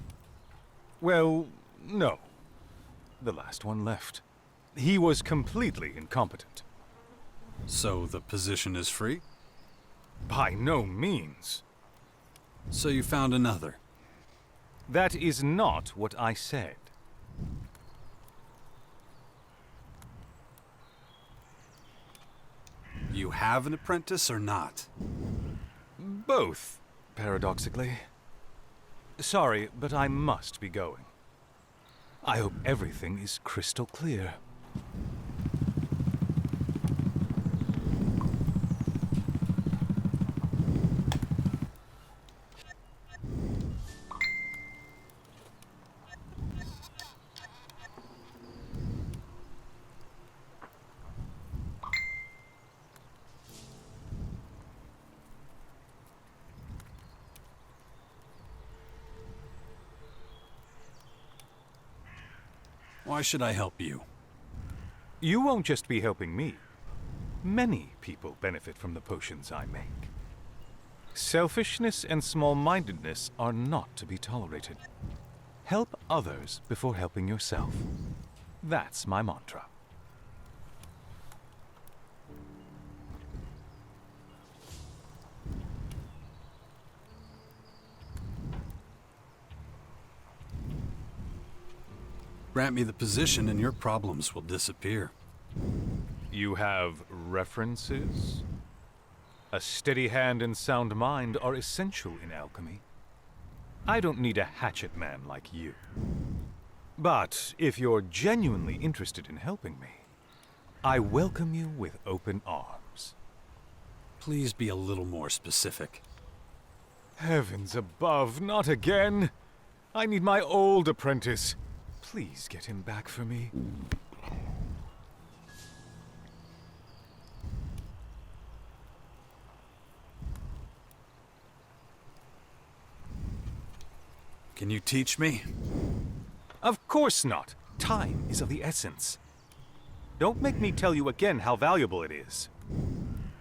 Well, no. The last one left. He was completely incompetent. So the position is free? By no means. So you found another? That is not what I said. You have an apprentice or not? Both, paradoxically. Sorry, but I must be going. I hope everything is crystal clear. Why should I help you? You won't just be helping me. Many people benefit from the potions I make. Selfishness and small-mindedness are not to be tolerated. Help others before helping yourself. That's my mantra. Grant me the position and your problems will disappear. You have references? A steady hand and sound mind are essential in alchemy. I don't need a hatchet man like you. But if you're genuinely interested in helping me, I welcome you with open arms. Please be a little more specific. Heavens above, not again! I need my old apprentice. Please get him back for me. Can you teach me? Of course not. Time is of the essence. Don't make me tell you again how valuable it is.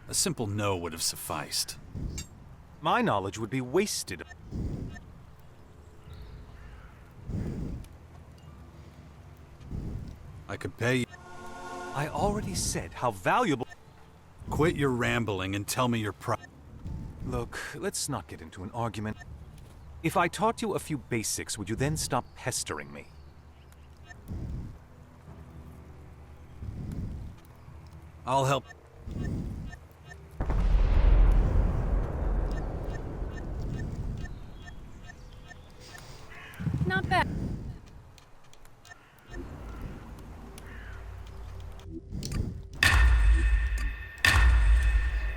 A simple no would have sufficed. My knowledge would be wasted. I could pay you. I already said how valuable... Quit your rambling and tell me your price. Look, let's not get into an argument. If I taught you a few basics, would you then stop pestering me? I'll help. Not bad.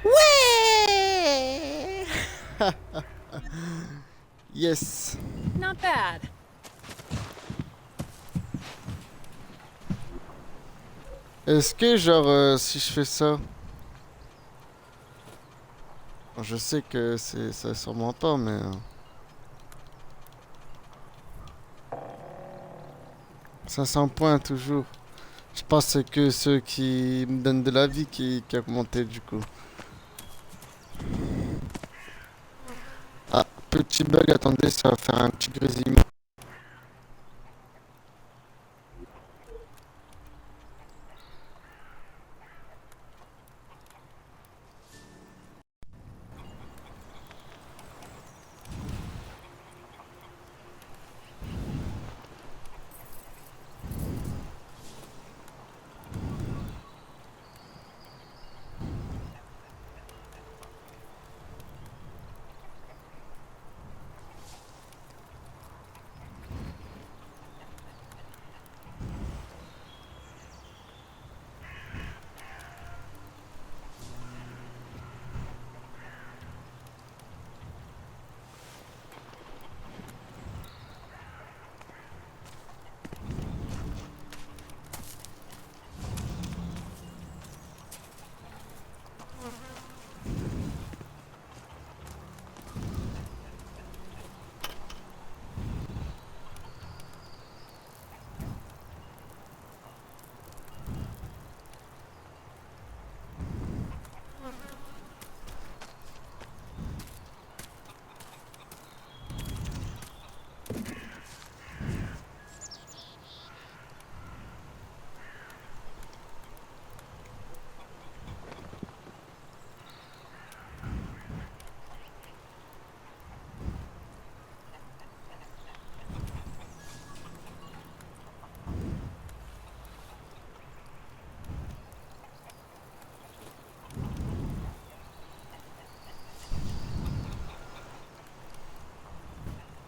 Ouais. Yes. Not bad. Est-ce que genre si je fais ça, je sais que c'est ça sûrement pas, mais 500 points toujours. Je pense que c'est que ceux qui me donnent de la vie qui a augmenté du coup. Ah, petit bug, attendez, ça va faire un petit grésillement.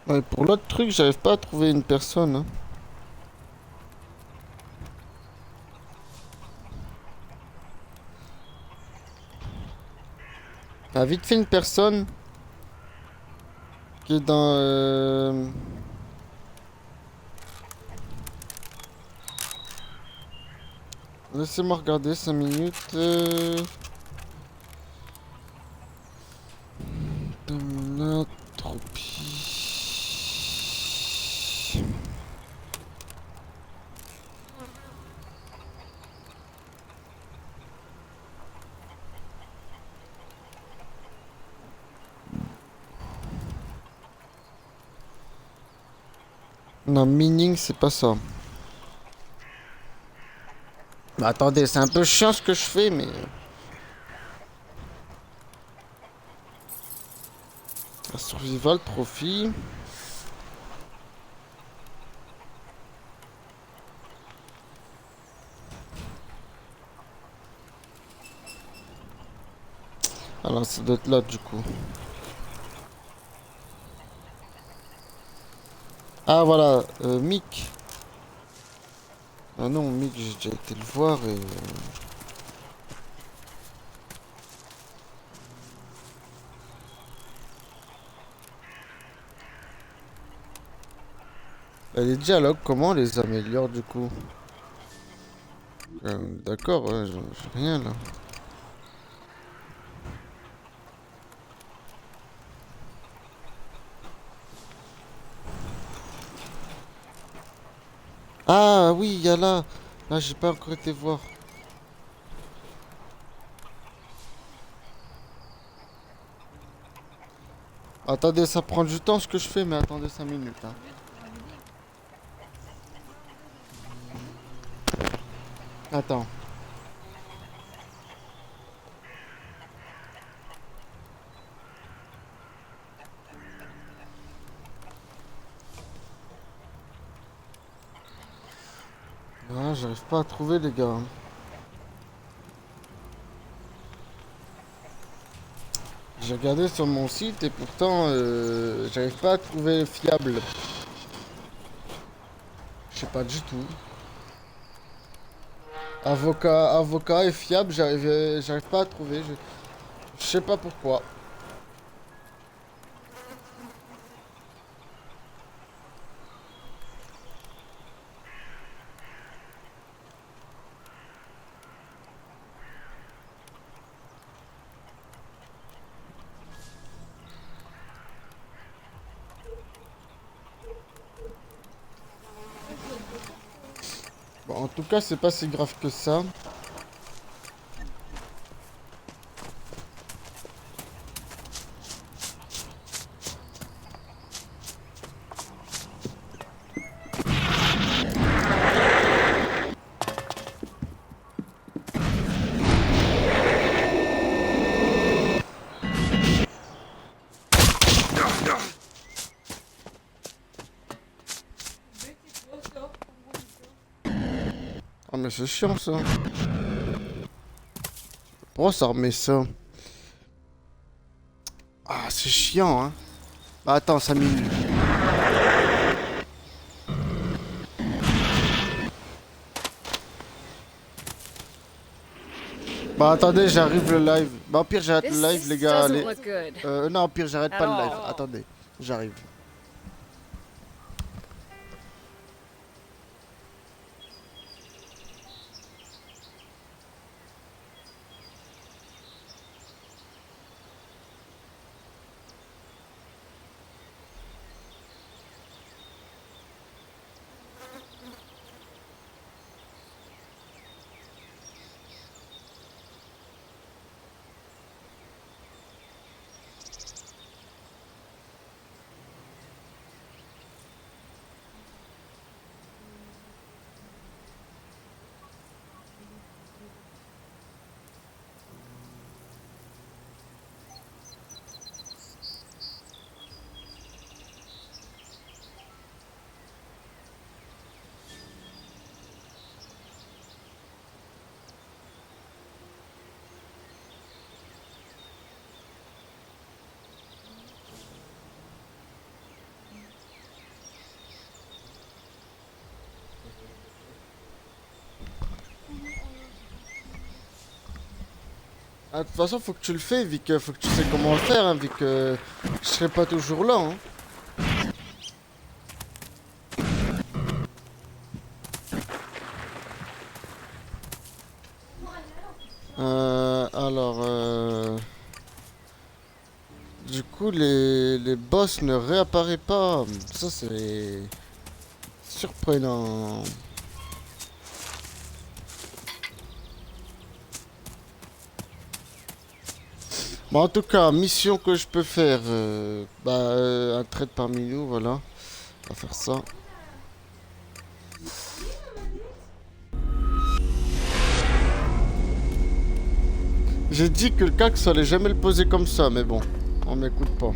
Ouais, pour l'autre truc, j'arrive pas à trouver une personne. Hein. Ah, vite fait une personne qui est dans... Laissez-moi regarder 5 minutes. Tropie. Non, mining, c'est pas ça. Bah, attendez, c'est un peu chiant ce que je fais, mais... Survival, trophy... Alors, ça doit être là, du coup. Ah, voilà, Mick. Ah non, Mick, j'ai déjà été le voir et... Les dialogues, comment on les améliore, du coup? D'accord, ouais, j'ai rien, là. Ah oui, il y a là. Là, j'ai pas encore été voir. Attendez, ça prend du temps ce que je fais, mais attendez 5 minutes. Hein. Attends. Ah, j'arrive pas à trouver les gars. J'ai regardé sur mon site et pourtant j'arrive pas à trouver fiable. Je sais pas du tout. Avocat et fiable, j'arrive pas à trouver. Je sais pas pourquoi. Bon, en tout cas, c'est pas si grave que ça. Ah mais c'est chiant ça. Pourquoi ça remet ça? Ah c'est chiant hein. Bah attends 5 minutes. Bah attendez j'arrive le live. Bah au pire j'arrête le live les gars. Allez. Non au pire j'arrête pas le live. Attendez. J'arrive. Ah, de toute façon, faut que tu le fais, vu que faut que tu sais comment le faire, hein, vu que je serai pas toujours là. Hein. Alors, du coup, les boss ne réapparaissent pas. Ça, c'est surprenant. Bon, en tout cas, mission que je peux faire, un trade parmi nous, voilà. On va faire ça. J'ai dit que le cax allait jamais le poser comme ça, mais bon, on m'écoute pas.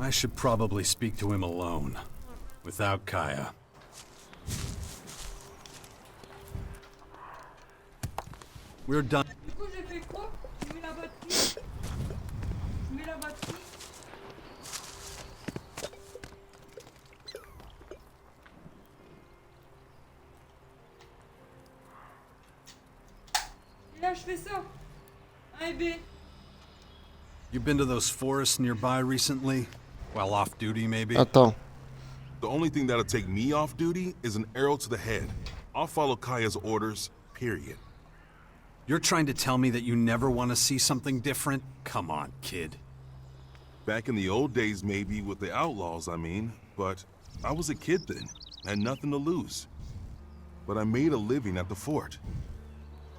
I should probably speak to him alone, without Kaya. We're done. Du coup, j'ai fait quoi? Je mets la batterie. Je mets la batterie. Et là, je fais ça. A et B. You been to those forests nearby recently? While off duty, maybe? Attends. The only thing that'll take me off duty is an arrow to the head. I'll follow Kaya's orders, period. You're trying to tell me that you never want to see something different? Come on, kid. Back in the old days, maybe, with the outlaws, I mean. But I was a kid then, had nothing to lose. But I made a living at the fort.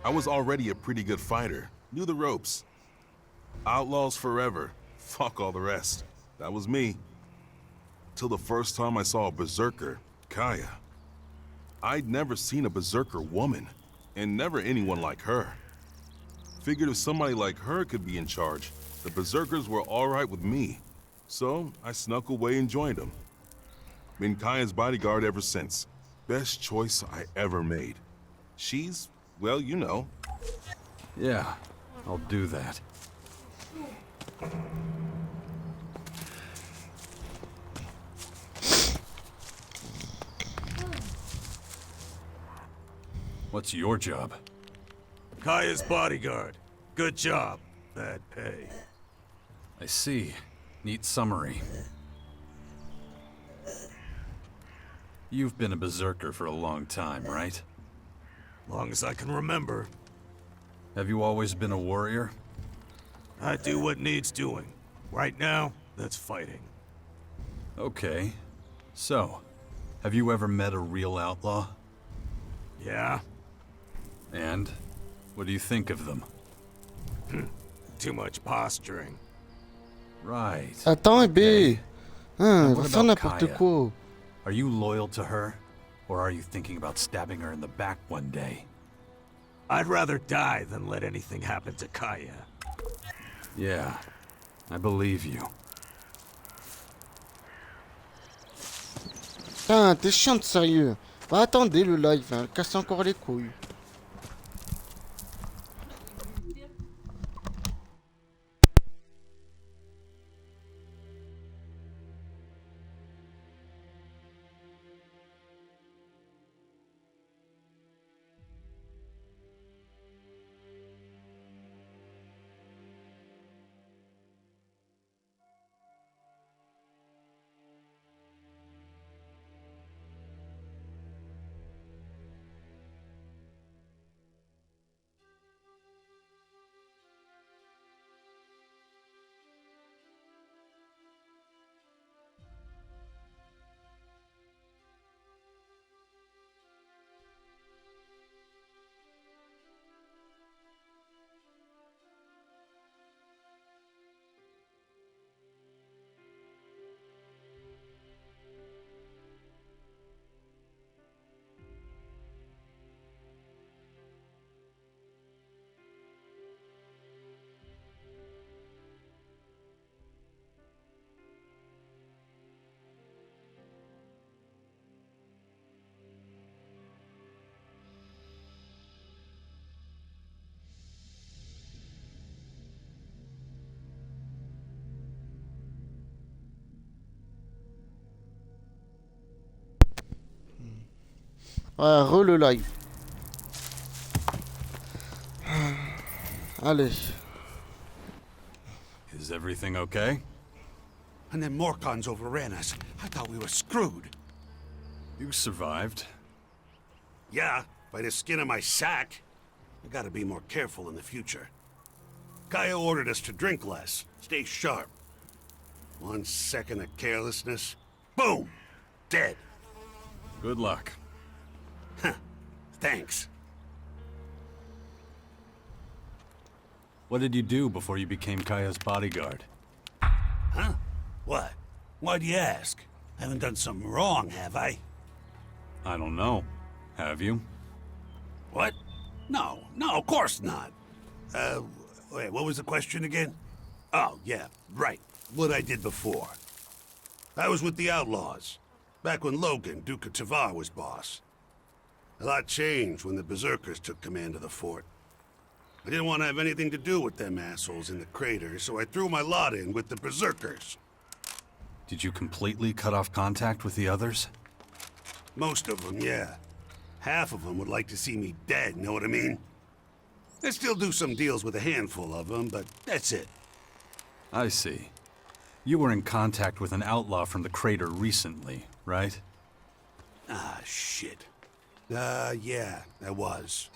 I was already a pretty good fighter, knew the ropes. Outlaws forever, fuck all the rest. That was me. Till the first time I saw a berserker, Kaya. I'd never seen a berserker woman, and never anyone like her. Figured if somebody like her could be in charge, the berserkers were alright with me. So I snuck away and joined them. Been Kaya's bodyguard ever since. Best choice I ever made. She's, well, you know. Yeah, I'll do that. What's your job? Kaya's bodyguard. Good job. Bad pay. I see. Neat summary. You've been a berserker for a long time, right? Long as I can remember. Have you always been a warrior? I do what needs doing. Right now, that's fighting. Okay. So, have you ever met a real outlaw? Yeah? And? What do you think of them? Too much posturing. Right. Attends, B. And Va what faire about n'importe Kaya? quoi. Are you loyal to her? Or are you thinking about stabbing her in the back one day? I'd rather die than let anything happen to Kaya. Yeah, I believe you. Putain, t'es chiant sérieux. Bah attendez le live, hein, casse encore les couilles. Ouais, re le live. Allez. Is everything okay? And then Morcons overran us. I thought we were screwed. You survived. Yeah, by the skin of my sack. I gotta be more careful in the future. Kaya ordered us to drink less, stay sharp. 1 second of carelessness, boom! Dead. Good luck. Huh. Thanks. What did you do before you became Kaya's bodyguard? Huh? What? Why'd you ask? I haven't done something wrong, have I? I don't know. Have you? What? No, of course not. Wait, what was the question again? Oh, yeah, right. What I did before. I was with the Outlaws, back when Logan, Duke of Tavar, was boss. A lot changed when the Berserkers took command of the fort. I didn't want to have anything to do with them assholes in the crater, so I threw my lot in with the Berserkers. Did you completely cut off contact with the others? Most of them, yeah. Half of them would like to see me dead, know what I mean? I still do some deals with a handful of them, but that's it. I see. You were in contact with an outlaw from the crater recently, right? Ah, shit. Yeah, I was.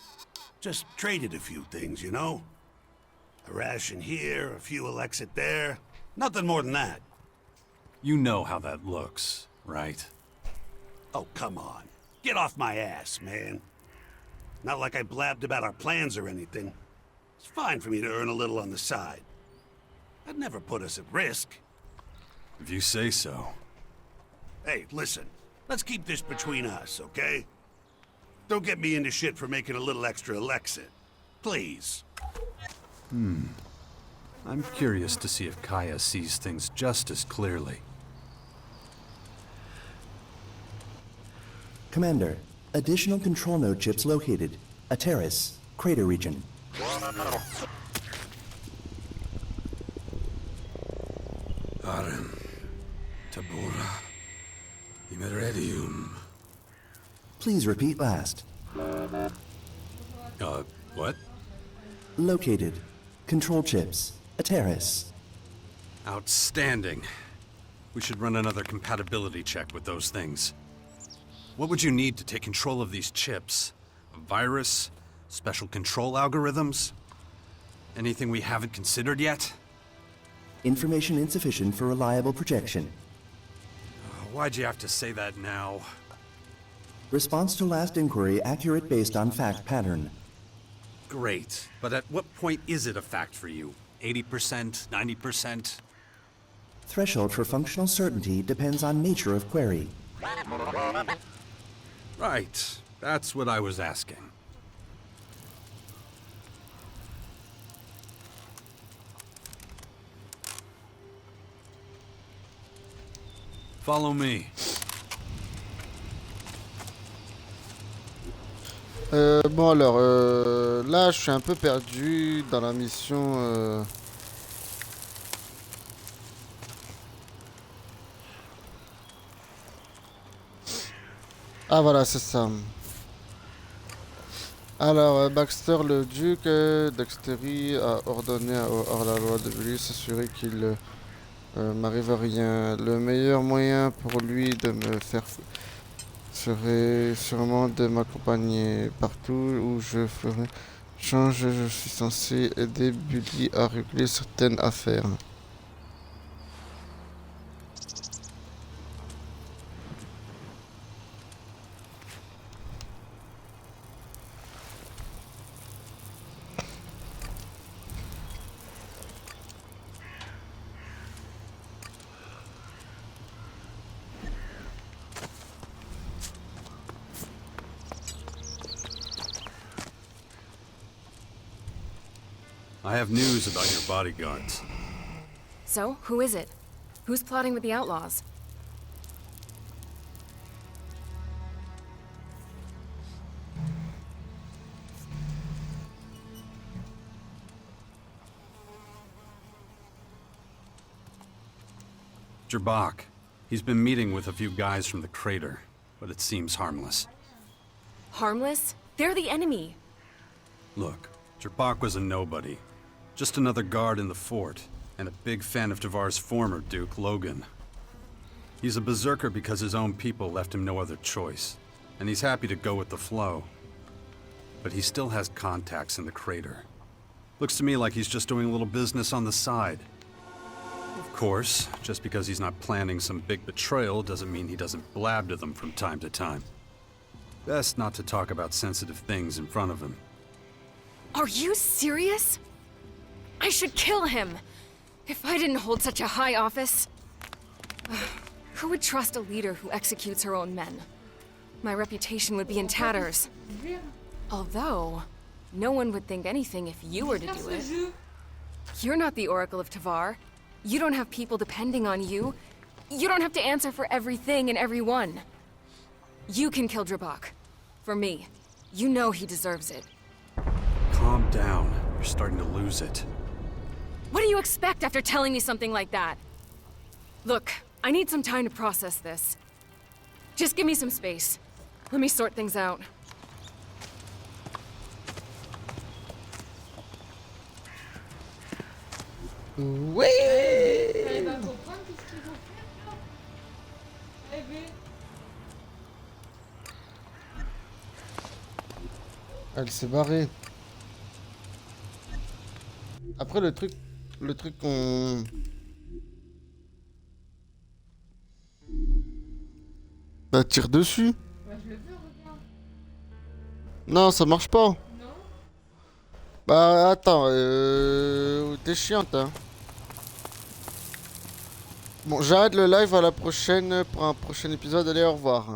Just traded a few things, you know? A ration here, a few Elex there. Nothing more than that. You know how that looks, right? Oh, come on. Get off my ass, man. Not like I blabbed about our plans or anything. It's fine for me to earn a little on the side. I'd never put us at risk. If you say so. Hey, listen. Let's keep this between us, okay? Don't get me into shit for making a little extra Elex. Please. I'm curious to see if Kaya sees things just as clearly. Commander, additional control node chips located. A terrace, crater region. Arem, Tabora, Imeredium. Please repeat last. What? Located. Control chips. A terrace. Outstanding. We should run another compatibility check with those things. What would you need to take control of these chips? A virus? Special control algorithms? Anything we haven't considered yet? Information insufficient for reliable projection. Why'd you have to say that now? Response to last inquiry accurate based on fact pattern. Great, but at what point is it a fact for you? 80%? 90%? Threshold for functional certainty depends on nature of query. Right, that's what I was asking. Follow me. Bon alors, là je suis un peu perdu dans la mission. Ah voilà, c'est ça. Alors, Baxter le duc d'Extery a ordonné hors la loi de lui s'assurer qu'il m'arrive rien. Le meilleur moyen pour lui de me faire serait sûrement de m'accompagner partout où je ferai change. Je suis censé aider Bully à régler certaines affaires. I have news about your bodyguards. So, who is it? Who's plotting with the outlaws? Jabak. He's been meeting with a few guys from the crater, but it seems harmless. Harmless? They're the enemy. Look, Jabak was a nobody. Just another guard in the fort, and a big fan of Tavar's former Duke, Logan. He's a berserker because his own people left him no other choice, and he's happy to go with the flow. But he still has contacts in the crater. Looks to me like he's just doing a little business on the side. Of course, just because he's not planning some big betrayal doesn't mean he doesn't blab to them from time to time. Best not to talk about sensitive things in front of him. Are you serious? I should kill him! If I didn't hold such a high office. Who would trust a leader who executes her own men? My reputation would be in tatters. Although, no one would think anything if you were to do it. You're not the Oracle of Tavar. You don't have people depending on you. You don't have to answer for everything and everyone. You can kill Drabak. For me. You know he deserves it. Calm down. You're starting to lose it. What do you expect after telling me something like that? Look, I need some time to process this. Just give me some space. Let me sort things out. Ouais. Elle va comprendre ce qu'ils vont faire là. Eh ben. Elle s'est barrée. Après le truc Bah tire dessus. Bah, je le veux, regarde. Non, ça marche pas. Non. Bah attends, t'es chiante hein. Bon, j'arrête le live à la prochaine pour un prochain épisode. Allez, au revoir.